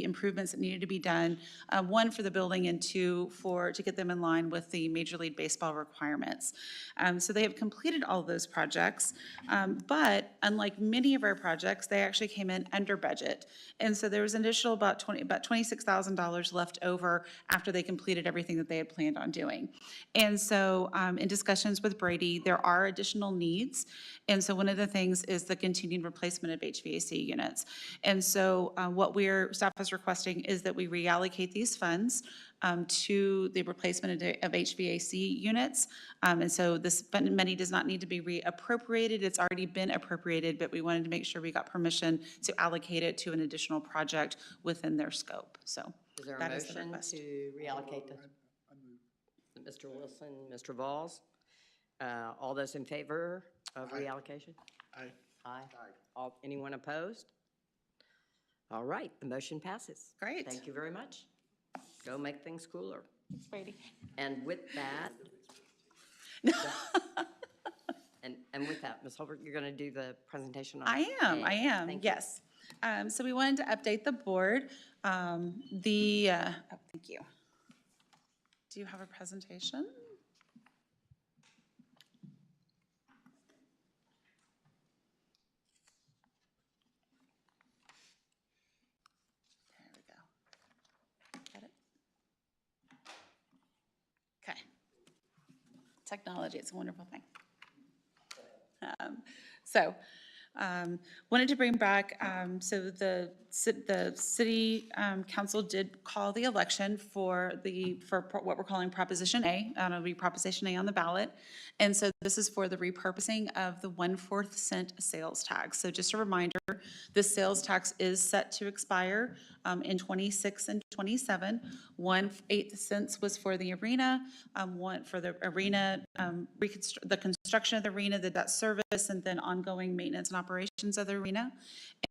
S15: improvements that needed to be done. One, for the building, and two, to get them in line with the Major League Baseball requirements. So they have completed all of those projects, but unlike many of our projects, they actually came in under budget. And so there was an additional about $26,000 left over after they completed everything that they had planned on doing. And so in discussions with Brady, there are additional needs. And so one of the things is the continued replacement of HVAC units. And so what staff is requesting is that we reallocate these funds to the replacement of HVAC units. And so this money does not need to be reappropriated. It's already been appropriated, but we wanted to make sure we got permission to allocate it to an additional project within their scope. So
S1: Is there a
S15: that is the
S1: motion
S15: request.
S1: to reallocate this? Mr. Wilson, Mr. Vols, all those in favor of reallocation?
S7: Aye.
S1: Aye. Anyone opposed? All right, the motion passes.
S15: Great.
S1: Thank you very much. Go make things cooler.
S15: Thanks, Brady.
S1: And with that, and with that, Ms. Holbert, you're going to do the presentation on
S15: I am,
S1: Thank you.
S15: yes. So we wanted to update the board. Thank you. Do you have a presentation? There we go. Got it? Okay. Technology, it's a wonderful thing. Wanted to bring back, so the city council did call the election for what we're calling Proposition A. It'll be Proposition A on the ballot. And so this is for the repurposing of the 1/4 cent sales tax. So just a reminder, this sales tax is set to expire in 26 and 27. 1/8 cents was for the arena, one for the arena, the construction of the arena, the debt service, and then ongoing maintenance and operations of the arena.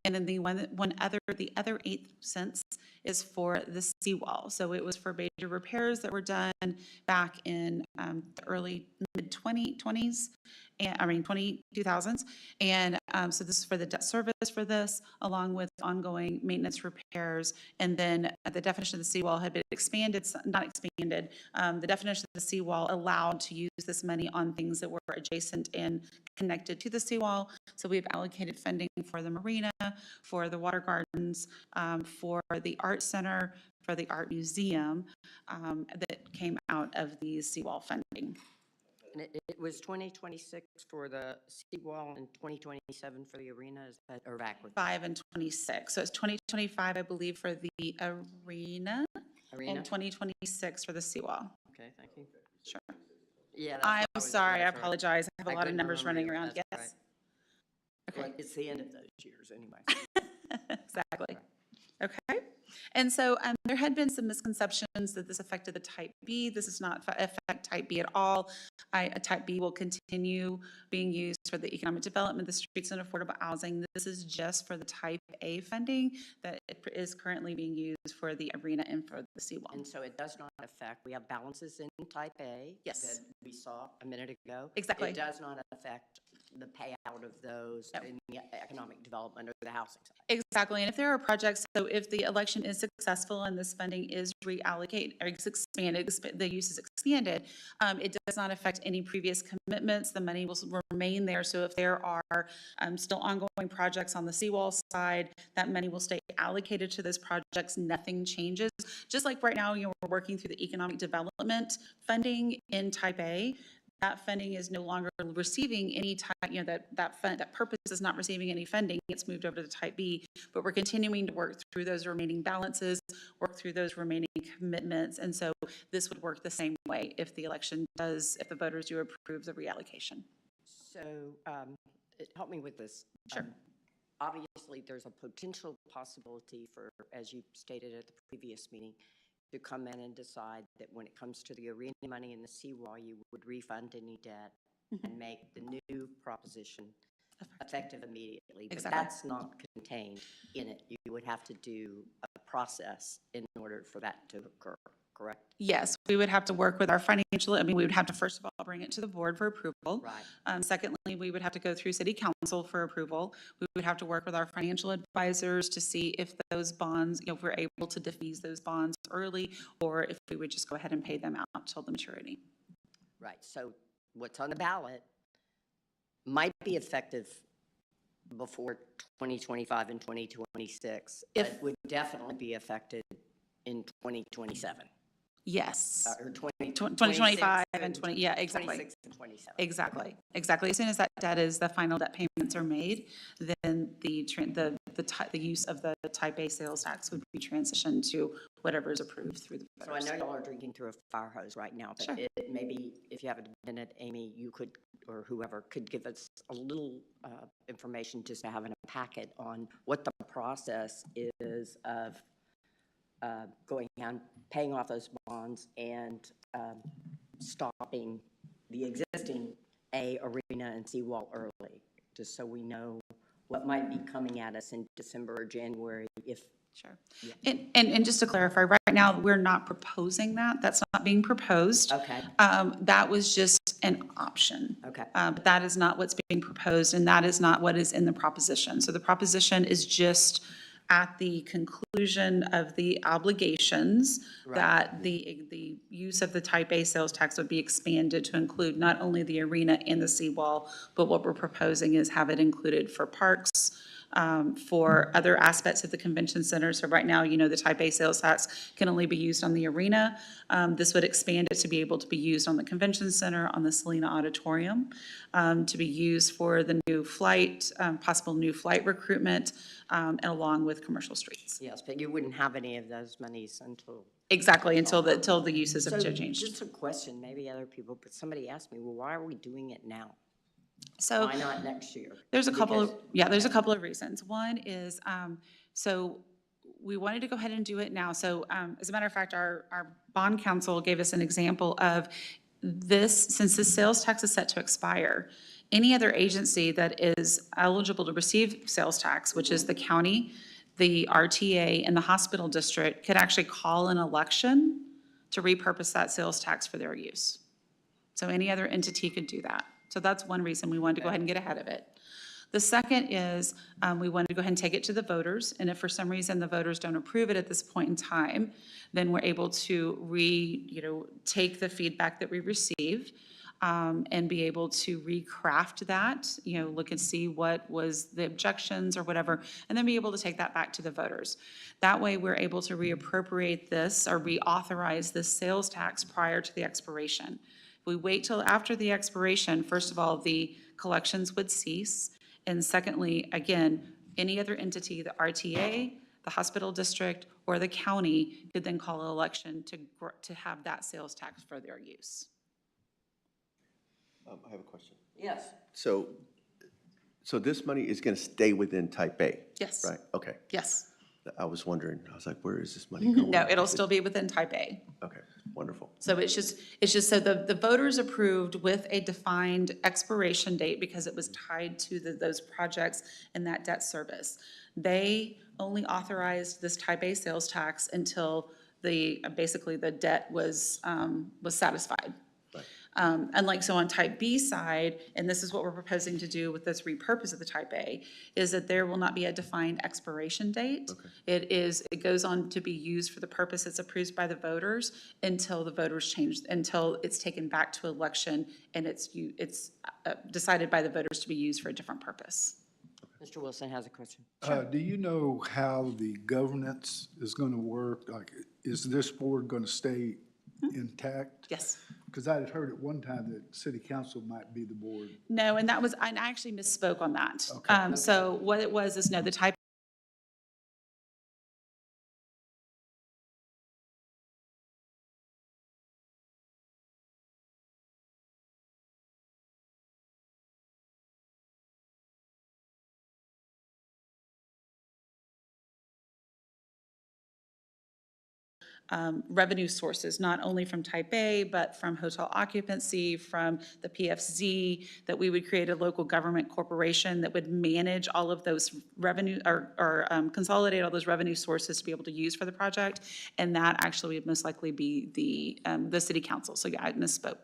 S15: And then the other 8 cents is for the seawall. So it was for major repairs that were done back in the early mid-2020s, and 2000s. And so this is for the debt service for this, along with ongoing maintenance repairs. And then the definition of the seawall had been not expanded. The definition of the seawall allowed to use this money on things that were adjacent and connected to the seawall. So we've allocated funding for the marina, for the water gardens, for the art center, for the art museum, that came out of the seawall funding.
S1: And it was 2026 for the seawall and 2027 for the arena, is that, or backwards?
S15: 5 and 26. So it's 2025, I believe, for the arena, and 2026 for the seawall.
S1: Okay, thank you.
S15: Sure.
S1: Yeah. that's
S15: I'm
S1: what I was-
S15: sorry, I
S1: that's right.
S15: apologize. I have a lot of
S1: couldn't
S15: numbers
S1: remember
S15: running
S1: either.
S15: around.
S1: That's
S15: Yes.
S1: right. Well, it's the end of those years anyway.
S15: Exactly. Okay. And so there had been some misconceptions that this affected the Type B. This does not affect Type B at all. Type B will continue being used for the economic development, the streets and affordable housing. This is just for the Type A funding that is currently being used for the arena and for the seawall.
S1: And so it does not affect, we have balances in Type A.
S15: Yes.
S1: That we saw a minute ago.
S15: Exactly.
S1: It does not affect the payout of those in the economic development or the housing side.
S15: Exactly, and if there are projects, so if the election is successful and this funding is reallocated or is expanded, the use is expanded, it does not affect any previous commitments. The money will remain there. So if there are still ongoing projects on the seawall side, that money will stay allocated to those projects. Nothing changes. Just like right now, we're working through the economic development funding in Type A. That funding is no longer receiving any type, that purpose is not receiving any funding. It's moved over to Type B, but we're continuing to work through those remaining balances, work through those remaining commitments. And so this would work the same way if the voters do approve the reallocation.
S1: So help me with this.
S15: Sure.
S1: Obviously, there's a potential possibility for, as you stated at the previous meeting, to come in and decide that when it comes to the arena money and the seawall, you would refund any debt and make the new proposition effective immediately. But
S15: Exactly.
S1: that's not contained in it. You would have to do a process in order for that to occur, correct?
S15: Yes, we would have to work with our financial, we would have to first of all bring it to the board for approval.
S1: Right.
S15: Secondly, we would have to go through city council for approval. We would have to work with our financial advisors to see if those bonds, if we're able to defease those bonds early, or if we would just go ahead and pay them out till the maturity.
S1: Right. So what's on the ballot might be effective before 2025 and 2026. It would definitely be affected in 2027.
S15: Yes.
S1: Or
S15: 2025 and 20, yeah, exactly.
S1: 26 and 27.
S15: Exactly, exactly. As soon as the final debt payments are made, then the use of the Type A sales tax would be transitioned to whatever is approved through the
S1: So I
S15: voters.
S1: know y'all are drinking through a fire hose right now, but
S15: Sure.
S1: Maybe if you have a minute, Amy, you could, or whoever, could give us a little information just to have in a packet on what the process is of going down, paying off those bonds and stopping the existing A arena and seawall early, just so we know what might be coming at us in December or January if.
S15: Sure. And just to clarify, right now, we're not proposing that. That's not being proposed.
S1: Okay.
S15: That was just an option.
S1: Okay.
S15: But that is not what's being proposed, and that is not what is in the proposition. So the proposition is just at the conclusion of the obligations that the use of the Type A sales tax would be expanded to include not only the arena and the seawall, but what we're proposing is have it included for parks, for other aspects of the convention center. So right now, the Type A sales tax can only be used on the arena. This would expand it to be able to be used on the convention center, on the Selena Auditorium, to be used for the new flight, possible new flight recruitment, and along with commercial streets.
S1: Yes, but you wouldn't have any of those monies until.
S15: Exactly, until the uses have
S1: So
S15: changed.
S1: just a question, maybe other people, but somebody asked me, well, why are we doing it now?
S15: So
S1: Why not next year?
S15: there's a couple of,
S1: Because-
S15: there's a couple of reasons. One is, so we wanted to go ahead and do it now. So as a matter of fact, our bond counsel gave us an example of this, since the sales tax is set to expire, any other agency that is eligible to receive sales tax, which is the county, the RTA, and the hospital district, could actually call an election to repurpose that sales tax for their use. So any other entity could do that. So that's one reason we wanted to go ahead and get ahead of it. The second is we wanted to go ahead and take it to the voters, and if for some reason the voters don't approve it at this point in time, then we're able to take the feedback that we receive and be able to recraft that, look and see what was the objections or whatever, and then be able to take that back to the voters. That way, we're able to reappropriate this or reauthorize this sales tax prior to the expiration. If we wait till after the expiration, first of all, the collections would cease. And secondly, again, any other entity, the RTA, the hospital district, or the county could then call an election to have that sales tax for their use.
S6: I have a question.
S1: Yes.
S6: So this money is going to stay within Type A?
S15: Yes.
S6: Right, okay.
S15: Yes.
S6: I was wondering, I was like, where is this money going?
S15: No, it'll still be within Type A.
S6: Okay, wonderful.
S15: So it's just so the voters approved with a defined expiration date because it was tied to those projects and that debt service. They only authorized this Type A sales tax until basically the debt was satisfied. Unlike so on type B side, and this is what we're proposing to do with this repurpose of the type A, is that there will not be a defined expiration date. It goes on to be used for the purpose it's approved by the voters until the voters change, until it's taken back to election and it's decided by the voters to be used for a different purpose.
S1: Mr. Wilson has a question.
S3: Do you know how the governance is going to work? Like, is this board going to stay intact?
S15: Yes.
S3: Because I had heard at one time that city council might be the board.
S15: No, and I actually misspoke on that.
S3: Okay.
S15: So what it was is, no, the type revenue sources, not only from type A, but from hotel occupancy, from the PFZ, that we would create a local government corporation that would manage all of those revenue, or consolidate all those revenue sources to be able to use for the project. And that actually would most likely be the city council. So yeah, I misspoke.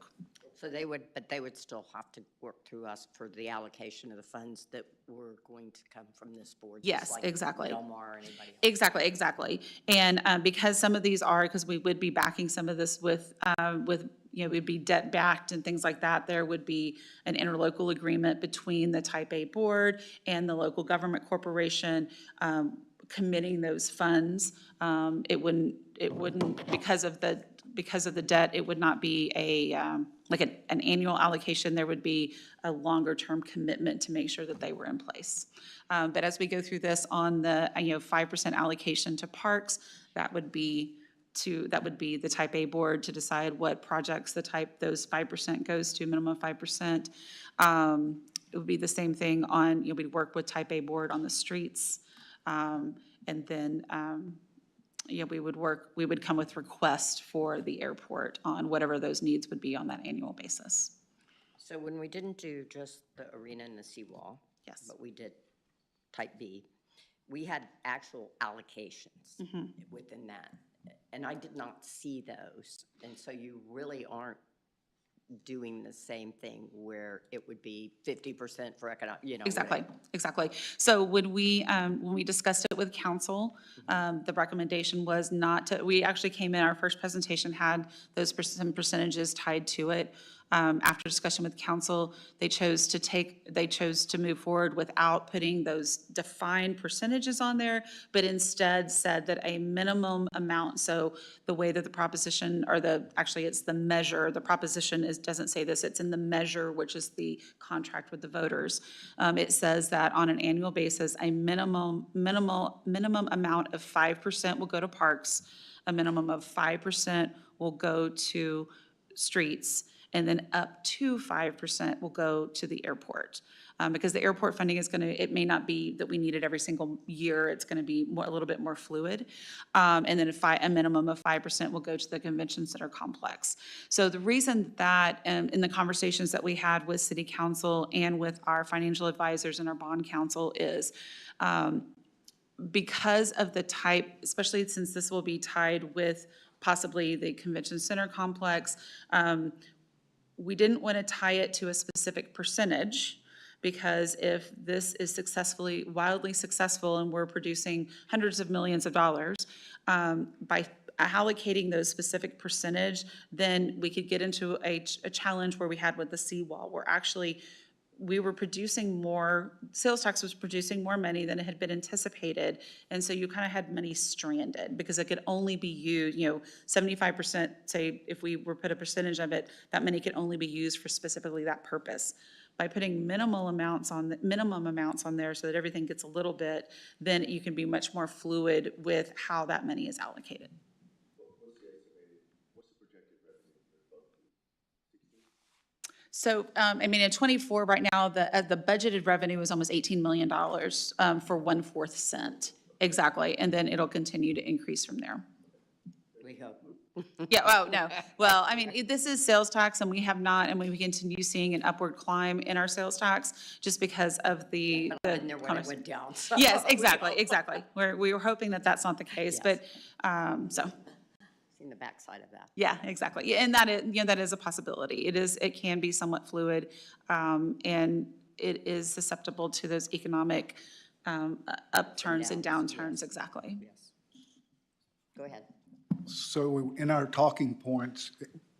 S1: So they would, but they would still have to work through us for the allocation of the funds that were going to come from this board. just
S15: Yes,
S1: like
S15: exactly.
S1: Del Mar or anybody else.
S15: Exactly. And because some of these are, because we would be backing some of this with, we'd be debt backed and things like that, there would be an interlocal agreement between the type A board and the local government corporation committing those funds. It wouldn't, because of the debt, it would not be like an annual allocation. There would be a longer-term commitment to make sure that they were in place. But as we go through this on the 5% allocation to parks, that would be the type A board to decide what projects those 5% goes to, minimum 5%. It would be the same thing on, we'd work with type A board on the streets. And then we would come with requests for the airport on whatever those needs would be on that annual basis.
S1: So when we didn't do just the arena and the seawall.
S15: Yes.
S1: But we did type B, we had actual allocations within that. And I did not see those. And so you really aren't doing the same thing where it would be 50% for economic,
S15: Exactly. So when we discussed it with council, the recommendation was not to, we actually came in, our first presentation had those some percentages tied to it. After discussion with council, they chose to move forward without putting those defined percentages on there, but instead said that a minimum amount, so the way that the proposition, or it's the measure, the proposition doesn't say this, it's in the measure, which is the contract with the voters. It says that on an annual basis, a minimum amount of 5% will go to parks, a minimum of 5% will go to streets, and then up to 5% will go to the airport. Because the airport funding it may not be that we need it every single year, it's gonna be a little bit more fluid. And then a minimum of 5% will go to the convention center complex. So the reason that, in the conversations that we had with city council and with our financial advisors and our bond counsel is, because of the type, especially since this will be tied with possibly the convention center complex, we didn't want to tie it to a specific percentage, because if this is wildly successful and we're producing hundreds of millions of dollars, by allocating those specific percentage, then we could get into a challenge where we had with the seawall, where actually we were producing more, sales tax was producing more money than it had been anticipated. And so you kind of had money stranded because it could only be used, 75%, say if we were put a percentage of it, that money could only be used for specifically that purpose. By putting minimum amounts on there so that everything gets a little bit, then you can be much more fluid with how that money is allocated. So, in '24 right now, the budgeted revenue is almost $18 million for 1/4 cent. Exactly, and then it'll continue to increase from there.
S1: We hope.
S15: Yeah, oh, no. Well, this is sales tax, and we have not, and we continue seeing an upward climb in our sales tax just because of the.
S1: Been there when it went down. So.
S15: Yes, exactly. We were hoping that that's not the case,
S1: Yes.
S15: but, so.
S1: Seen the backside of that.
S15: Yeah, exactly. Yeah, and that is, that is a possibility. It can be somewhat fluid, and it is susceptible to those economic upturns and
S1: downs,
S15: downturns, exactly.
S1: Yes. Go ahead.
S3: So in our talking points,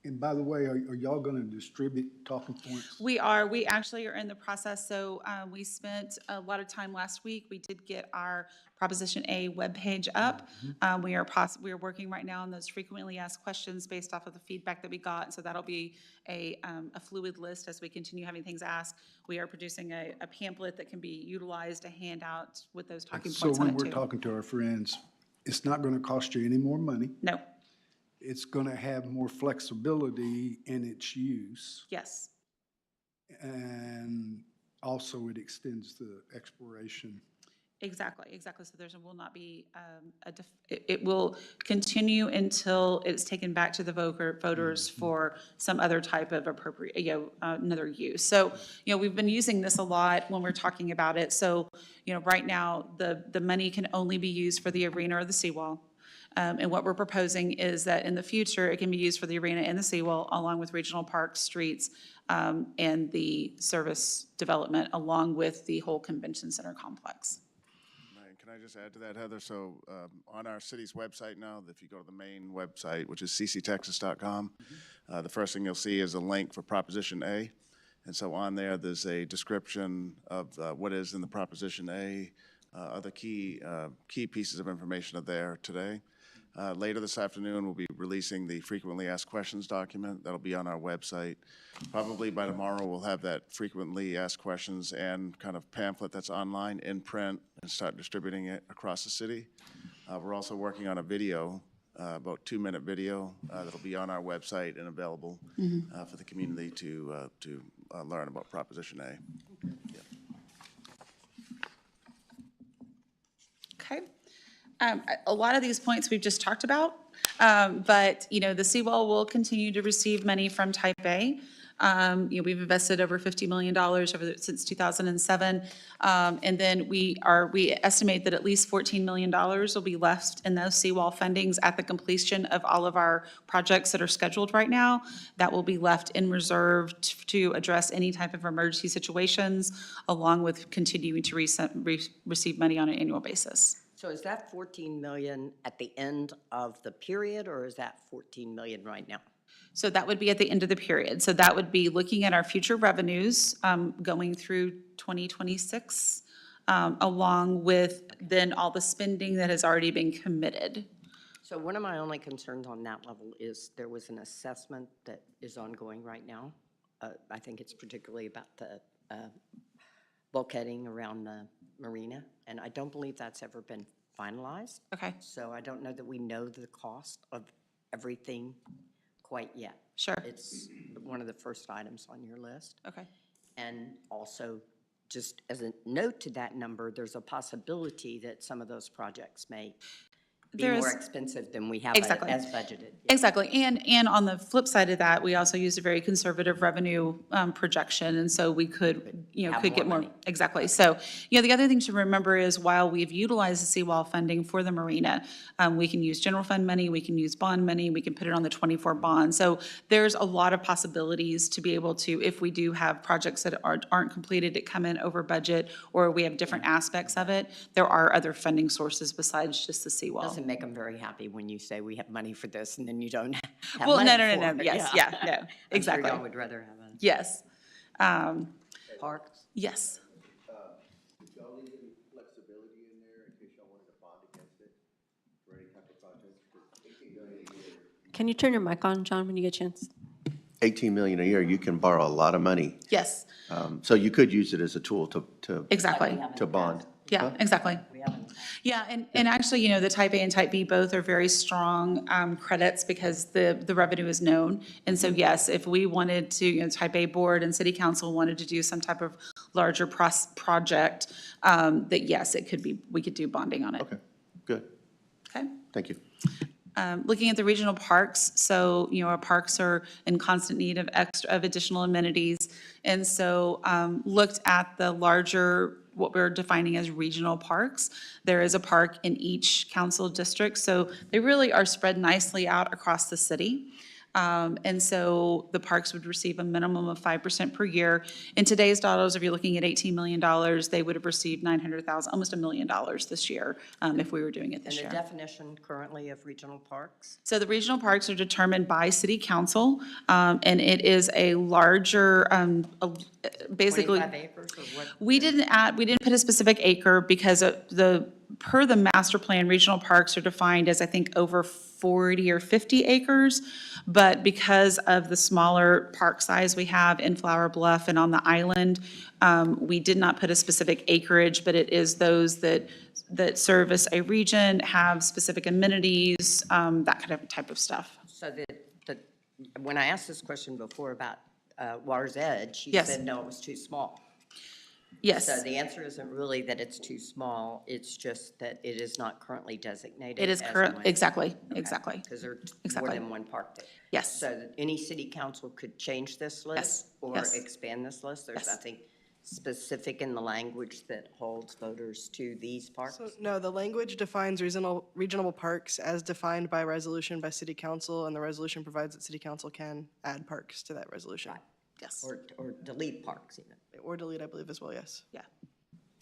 S3: and by the way, are y'all going to distribute talking points?
S15: We actually are in the process, so we spent a lot of time last week. We did get our Proposition A webpage up. We are working right now on those frequently asked questions based off of the feedback that we got, so that'll be a fluid list as we continue having things asked. We are producing a pamphlet that can be utilized to hand out with those talking
S3: So
S15: points on
S3: when
S15: it
S3: we're
S15: too.
S3: talking to our friends, it's not going to cost you any more money.
S15: No,
S3: It's going to have more flexibility in its use,
S15: yes.
S3: and also it extends the expiration.
S15: Exactly. So will not be, it will continue until it's taken back to the voters for some other type of appropriate, another use. So, we've been using this a lot when we're talking about it. So, right now, the money can only be used for the arena or the seawall. And what we're proposing is that in the future, it can be used for the arena and the seawall, along with regional parks, streets, and the service development, along with the whole convention center complex.
S14: Can I just add to that, Heather? So on our city's website now, if you go to the main website, which is cctexas.com, the first thing you'll see is a link for Proposition A. And so on there, there's a description of what is in the Proposition A. Other key pieces of information are there today. Later this afternoon, we'll be releasing the frequently asked questions document. That'll be on our website. Probably by tomorrow, we'll have that frequently asked questions and kind of pamphlet that's online in print and start distributing it across the city. We're also working on a video, about 2-minute video, that'll be on our website and available for the community to learn about Proposition A. Yeah.
S15: Okay. A lot of these points we've just talked about, but, the seawall will continue to receive money from Type A. We've invested over $50 million since 2007. And then we estimate that at least $14 million will be left in those seawall fundings at the completion of all of our projects that are scheduled right now. That will be left in reserve to address any type of emergency situations, along with continuing to receive money on an annual basis.
S1: So is that 14 million at the end of the period, or is that 14 million right now?
S15: So that would be at the end of the period. So that would be looking at our future revenues going through 2026, along with then all the spending that has already been committed.
S1: So one of my only concerns on that level is there was an assessment that is ongoing right now. I think it's particularly about the bulkheading around the marina, and I don't believe that's ever been finalized.
S15: Okay.
S1: So I don't know that we know the cost of everything quite yet.
S15: Sure.
S1: It's one of the first items on your list.
S15: Okay.
S1: And also, just as a note to that number, there's a possibility that some of those projects may be
S15: There
S1: more
S15: is-
S1: expensive than we have
S15: Exactly.
S1: as budgeted.
S15: Exactly. And on the flip side of that, we also used a very conservative revenue projection, and so we could,
S1: Have
S15: could get
S1: more
S15: more.
S1: money.
S15: Exactly. So, the other thing to remember is while we've utilized the seawall funding for the marina, we can use general fund money, we can use bond money, we can put it on the 24 bond. So there's a lot of possibilities to be able to, if we do have projects that aren't completed, that come in over budget, or we have different aspects of it, there are other funding sources besides just the seawall.
S1: Doesn't make them very happy when you say we have money for this and then you don't have
S15: Well,
S1: money
S15: no,
S1: for it.
S15: yes, no,
S1: I'm
S15: exactly.
S1: sure y'all would rather have a
S15: Yes.
S1: parks.
S15: Yes.
S6: Did y'all leave any flexibility in there in case y'all wanted to bond against it for any type of project? 18 million a year.
S2: Can you turn your mic on, John, when you get a chance?
S6: 18 million a year, you can borrow a lot of money.
S15: Yes,
S6: So you could use it as a tool to
S15: exactly.
S6: bond.
S15: Yeah, exactly.
S1: We haven't.
S15: Yeah, and actually, the Type A and Type B both are very strong credits because the revenue is known. And so, yes, if we wanted to, Type A board and city council wanted to do some type of larger project, that yes, it could be, we could do bonding on it.
S6: Okay, good.
S15: Okay.
S6: Thank you.
S15: Looking at the regional parks, so, our parks are in constant need of additional amenities. And so looked at the larger what we're defining as regional parks. There is a park in each council district, so they really are spread nicely out across the city. And so the parks would receive a minimum of 5% per year. In today's dollars, if you're looking at $18 million, they would have received $900,000, almost $1 million this year, if we were doing it this
S1: And
S15: year.
S1: the definition currently of regional parks?
S15: So the regional parks are determined by city council, and it is a larger, basically.
S1: 25 acres or what?
S15: We didn't put a specific acre because per the master plan, regional parks are defined as, I think, over 40 or 50 acres. But because of the smaller park size we have in Flower Bluff and on the island, we did not put a specific acreage, but it is those that service a region, have specific amenities, that kind of type of stuff.
S1: So when I asked this question before about Water's Edge, you
S15: Yes.
S1: said no, it was too small.
S15: Yes.
S1: So the answer isn't really that it's too small, it's just that it is not currently designated.
S15: It is current, exactly, exactly.
S1: Because there's more
S15: Exactly.
S1: than one park there.
S15: Yes.
S1: So that any city council could change this list? Or
S15: Yes.
S1: expand this list? There's
S15: Yes.
S1: nothing specific in the language that holds voters to these parks?
S5: So, no, the language defines regional parks as defined by resolution by city council, and the resolution provides that city council can add parks to that resolution.
S15: Yes.
S1: Or delete parks even?
S5: Or delete, I believe, as well, yes.
S15: Yeah.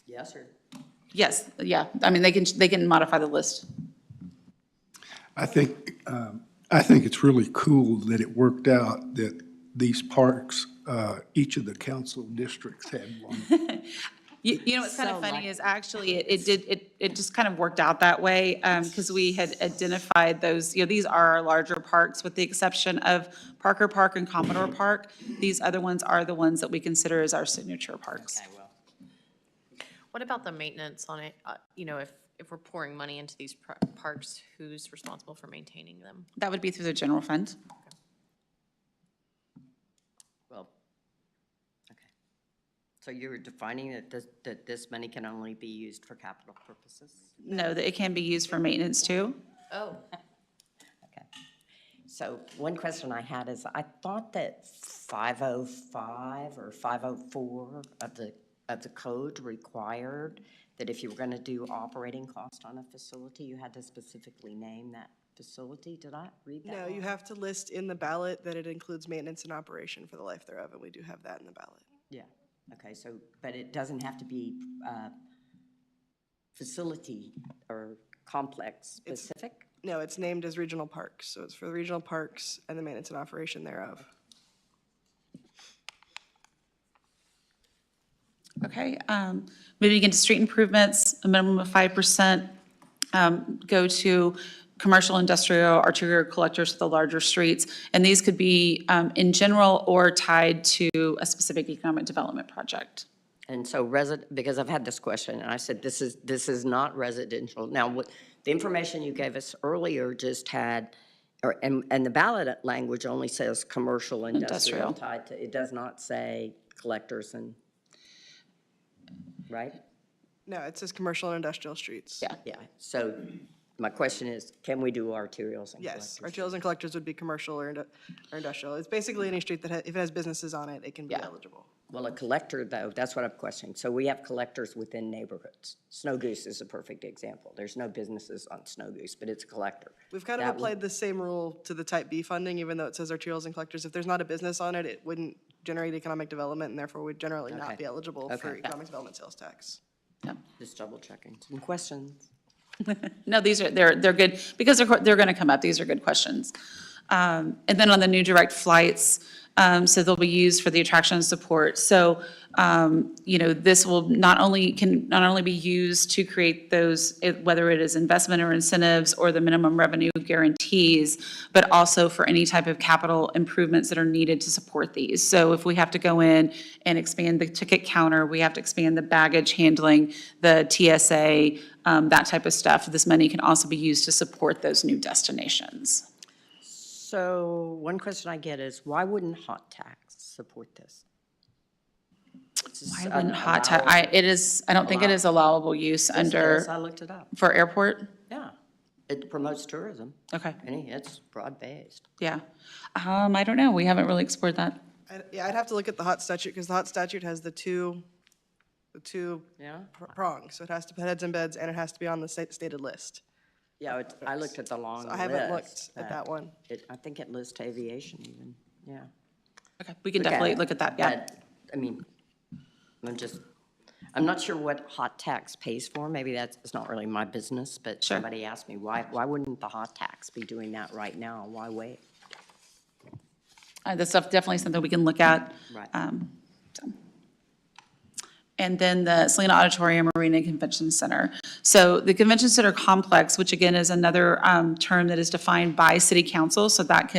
S1: Yes, or?
S15: Yes, yeah. I mean, they can modify the list.
S3: I think it's really cool that it worked out that these parks, each of the council districts had one.
S15: You know, what's kind of funny is actually, it just kind of worked out that way, because we had identified those, these are our larger parks, with the exception of Parker Park and Commodore Park. These other ones are the ones that we consider as our signature parks.
S1: Okay, well,
S10: What about the maintenance on it? If we're pouring money into these parks, who's responsible for maintaining them?
S15: That would be through the general fund.
S1: well, okay. So you're defining that this money can only be used for capital purposes?
S15: No, that it can be used for maintenance too.
S10: Oh.
S1: Okay. So one question I had is, I thought that 505 or 504 of the code required that if you were going to do operating cost on a facility, you had to specifically name that facility. Did I read that
S5: No,
S1: wrong?
S5: you have to list in the ballot that it includes maintenance and operation for the life thereof, and we do have that in the ballot.
S1: Yeah, okay, so, but it doesn't have to be facility or complex specific?
S5: No, it's named as regional parks, so it's for the regional parks and the maintenance and operation thereof.
S15: Okay, moving into street improvements, a minimum of 5% go to commercial, industrial, arterial collectors to the larger streets. And these could be in general or tied to a specific economic development project.
S1: And so because I've had this question, and I said, this is not residential. Now, what, the information you gave us earlier just had, and the ballot language only says commercial, industrial tied to, it does not say collectors and, right?
S5: No, it says commercial and industrial streets.
S15: Yeah.
S1: Yeah, so my question is, can we do arterials and
S5: Yes,
S1: collectors?
S5: arterials and collectors would be commercial or industrial. It's basically any street that, if it has businesses on it, it can be eligible.
S1: Well, a collector, though, that's what I'm questioning. So we have collectors within neighborhoods. Snow Goose is a perfect example. There's no businesses on Snow Goose, but it's a collector.
S5: We've kind of applied the same rule to the type B funding, even though it says arterials and collectors. If there's not a business on it, it wouldn't generate economic development, and therefore would generally
S1: Okay.
S5: not be eligible for
S1: Okay.
S5: economic development sales tax.
S1: Just double checking. Some questions?
S15: No, they're good, because they're going to come up. These are good questions. And then on the new direct flights, so they'll be used for the attraction and support. So, this will can not only be used to create those, whether it is investment or incentives or the minimum revenue guarantees, but also for any type of capital improvements that are needed to support these. So if we have to go in and expand the ticket counter, we have to expand the baggage handling, the TSA, that type of stuff, this money can also be used to support those new destinations.
S1: So one question I get is, why wouldn't hot tax support this?
S15: Why wouldn't hot tax, I don't think it is allowable use under,
S1: I looked it up.
S15: for airport?
S1: Yeah, it promotes tourism.
S15: Okay,
S1: And it's broad-based.
S15: yeah. I don't know, we haven't really explored that.
S5: Yeah, I'd have to look at the hot statute, because the hot statute has the two the two
S1: Yeah?
S5: prongs. So it has to put heads and beds, and it has to be on the stated list.
S1: Yeah, I looked at the long
S5: So
S1: list.
S5: I haven't looked at that one.
S1: I think it lists aviation even, yeah.
S15: Okay, we can definitely look at that, yeah.
S1: But, I mean, I'm not sure what hot tax pays for. Maybe it's not really my business, but
S15: Sure.
S1: somebody asked me, why wouldn't the hot tax be doing that right now? Why wait?
S15: That's definitely something we can look at.
S1: Right.
S15: So. And then the Selena Auditorium Arena Convention Center. So the Convention Center complex, which again is another term that is defined by city council, so that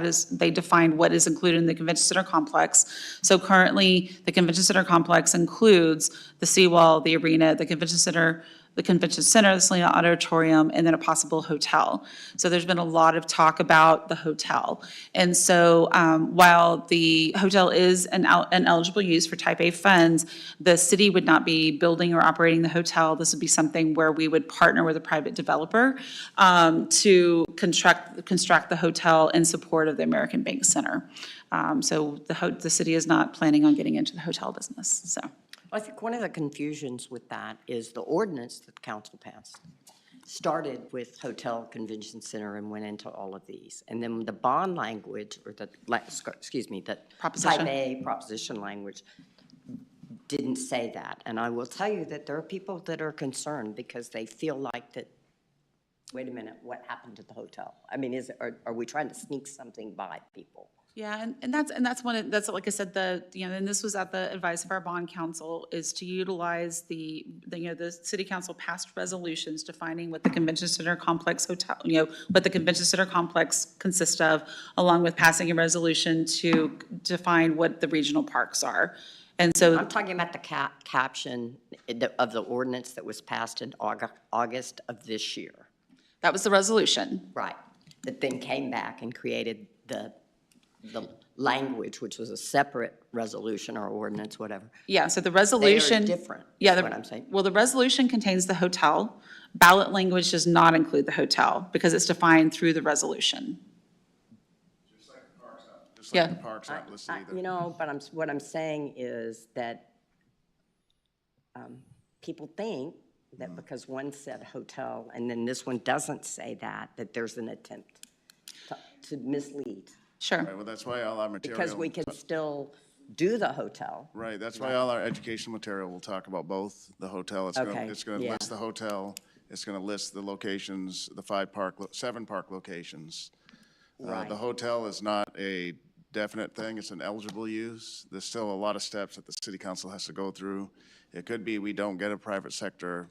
S15: is, they define what is included in the Convention Center complex. So currently, the Convention Center complex includes the seawall, the arena, the Convention Center, the Selena Auditorium, and then a possible hotel. So there's been a lot of talk about the hotel. And so while the hotel is an eligible use for type A funds, the city would not be building or operating the hotel. This would be something where we would partner with a private developer to construct the hotel in support of the American Bank Center. So the city is not planning on getting into the hotel business, so.
S1: I think one of the confusions with that is the ordinance that the council passed started with hotel, convention center, and went into all of these. And then the bond language, or the
S15: Proposition.
S1: type A proposition language didn't say that. And I will tell you that there are people that are concerned because they feel like that, wait a minute, what happened to the hotel? I mean, are we trying to sneak something by people?
S15: Yeah, and that's like I said, and this was at the advice of our bond counsel, is to utilize the city council passed resolutions defining what the convention center complex hotel, what the convention center complex consists of, along with passing a resolution to define what the regional parks are. And so
S1: I'm talking about the caption of the ordinance that was passed in August of this year.
S15: that was the resolution.
S1: Right, that then came back and created the language, which was a separate resolution or ordinance, whatever.
S15: Yeah, so the resolution.
S1: They are different,
S15: Yeah,
S1: is what I'm saying.
S15: well, the resolution contains the hotel. Ballot language does not include the hotel because it's defined through the resolution.
S14: Just like
S15: Yeah.
S14: the parks aren't listed either.
S1: You know, but what I'm saying is that people think that because one said hotel and then this one doesn't say that there's an attempt to mislead.
S15: Sure.
S14: Right, well, that's why all our material.
S1: Because we can still do the hotel.
S14: Right, that's why all our education material will talk about both the hotel. It's
S1: Okay,
S14: gonna
S1: yeah.
S14: list the hotel, it's gonna list the locations, the 7 park locations.
S1: Right.
S14: The hotel is not a definite thing, it's an eligible use. There's still a lot of steps that the city council has to go through. It could be we don't get a private sector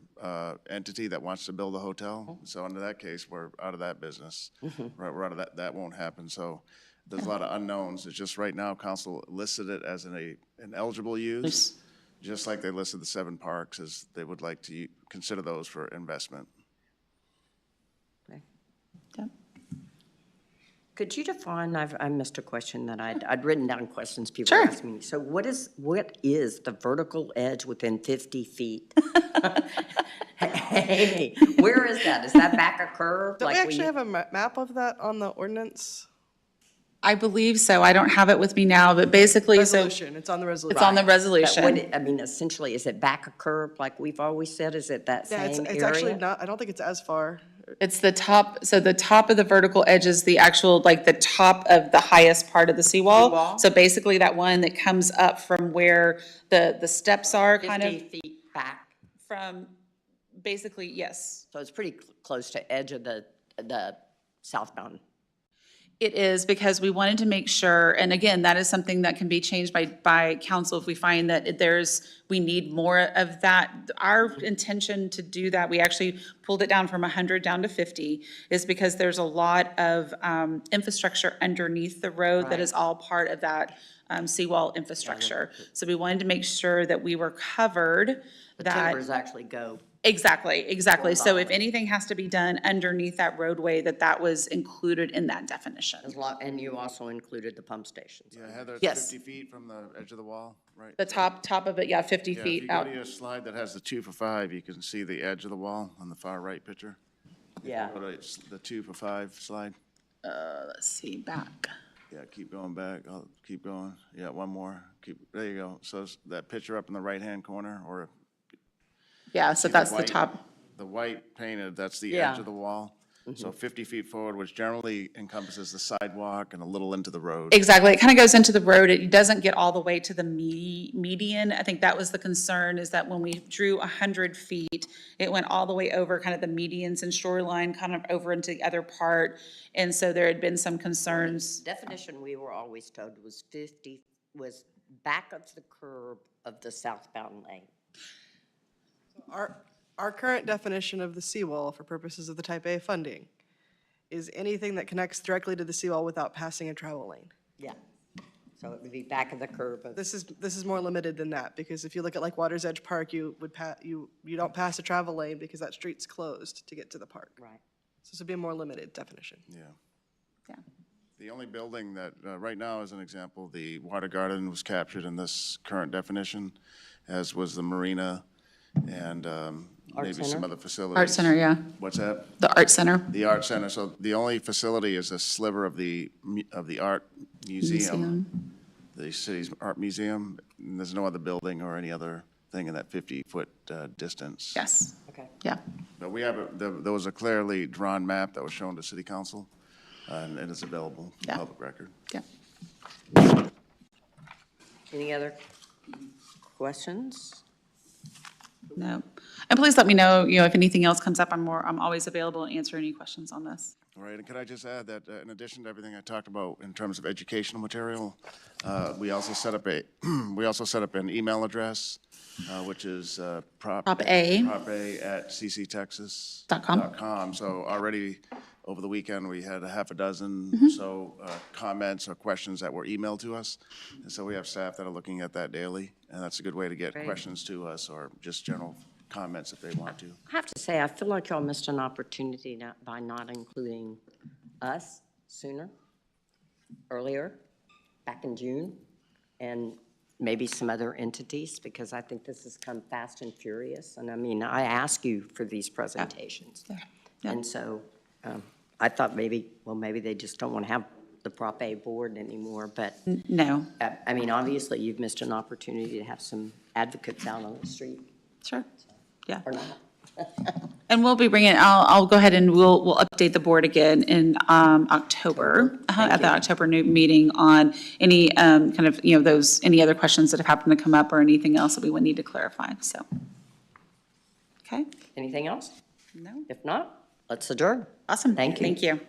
S14: entity that wants to build a hotel. So under that case, we're out of that business. Right, we're out of that, that won't happen. So there's a lot of unknowns. It's just right now, council listed it as an eligible use, just like they listed the 7 parks as they would like to consider those for investment.
S1: Okay.
S15: Yeah.
S1: Could you define, I missed a question that I'd written down questions people
S15: Sure.
S1: asked me. So what is the vertical edge within 50 feet? Amy, where is that? Is that back a curve?
S5: Don't we
S1: like
S5: actually have a map of that on the ordinance?
S15: I believe so. I don't have it with me now, but basically,
S5: Resolution, it's on the resolution.
S15: it's on the
S1: But
S15: resolution.
S1: I mean, essentially, is it back a curve like we've always said? Is it that
S5: Yeah,
S1: same
S5: it's actually
S1: area?
S5: not, I don't think it's as far.
S15: It's the top, so the top of the vertical edge is the actual, like the top of the highest part of the seawall.
S1: Seawall.
S15: So basically that one that comes up from where the steps are, kind
S1: 50
S15: of
S1: feet back?
S15: from, basically, yes.
S1: So it's pretty close to edge of the southbound.
S15: It is, because we wanted to make sure, and again, that is something that can be changed by council if we find that we need more of that. Our intention to do that, we actually pulled it down from 100 down to 50, is because there's a lot of infrastructure underneath the road that is all part of that seawall infrastructure. So we wanted to make sure that we were covered,
S1: The
S15: that.
S1: timbers actually go.
S15: Exactly. So if anything has to be done underneath that roadway, that was included in that definition.
S1: And you also included the pump stations.
S14: Yeah, Heather, it's
S15: Yes.
S14: 50 feet from the edge of the wall, right?
S15: The top of it, 50
S14: Yeah, if
S15: feet
S14: you go
S15: out.
S14: to your slide that has the 2 for 5, you can see the edge of the wall on the far right picture.
S1: Yeah.
S14: Go to the 2 for 5 slide.
S15: Let's see, back.
S14: Yeah, keep going back. I'll keep going. Yeah, one more. There you go. So that picture up in the right-hand corner, or
S15: Yeah, so
S14: see
S15: that's the
S14: white-
S15: top.
S14: The white painted, that's the
S1: Yeah.
S14: edge of the wall. So 50 feet forward, which generally encompasses the sidewalk and a little into the road.
S15: Exactly. It kind of goes into the road. It doesn't get all the way to the median. I think that was the concern, is that when we drew 100 feet, it went all the way over kind of the medians and shoreline, kind of over into the other part. And so there had been some concerns.
S1: Definition we were always told was 50, was back of the curb of the southbound lane.
S5: Our current definition of the seawall for purposes of the type A funding is anything that connects directly to the seawall without passing a travel lane.
S1: Yeah. So it would be back of the curb of,
S5: This is more limited than that, because if you look at like Water's Edge Park, you don't pass a travel lane because that street's closed to get to the park.
S1: right.
S5: So this would be a more limited definition.
S14: Yeah.
S15: Yeah.
S14: The only building that, right now, as an example, the Water Garden was captured in this current definition, as was the marina and maybe some
S1: Center?
S14: other facilities.
S15: Art Center, yeah.
S14: What's that?
S15: The Art Center.
S14: The Art Center. So the only facility is a sliver of the art museum, the city's art museum. And there's no other building or any other thing in that 50-foot distance.
S15: Yes.
S1: Okay.
S15: Yeah.
S14: But we have, there was a clearly drawn map that was shown to city council, and it is available for
S15: Yeah.
S14: public record.
S15: Yeah.
S1: Any other questions?
S15: No. And please let me know, if anything else comes up, I'm always available to answer any questions on this.
S14: All right, and could I just add that in addition to everything I talked about in terms of educational material, we also set up an email address, which is
S15: propa@@cctexas.com.
S14: So already over the weekend, we had a half a dozen
S15: Mm-hmm.
S14: or so comments or questions that were emailed to us. And so we have staff that are looking at that daily, and that's a good way to get
S1: Great.
S14: questions to us or just general comments if they want to.
S1: I have to say, I feel like y'all missed an opportunity by not including us sooner, earlier, back in June, and maybe some other entities, because I think this has come fast and furious. And I mean, I ask you for these presentations.
S15: Yeah. Yeah.
S1: And so I thought maybe they just don't want to have the Prop A board anymore, but
S15: No.
S1: I mean, obviously, you've missed an opportunity to have some advocates out on the street,
S15: Sure. Yeah.
S1: or not.
S15: And we'll be bringing, I'll go ahead and we'll update the board again in October, at the October meeting on any kind of, any other questions that have happened to come up or anything else that we would need to clarify, so. Okay?
S1: Anything else?
S15: No?
S1: If not, let's adjourn.
S15: Awesome.
S1: Thank you.
S15: Thank you.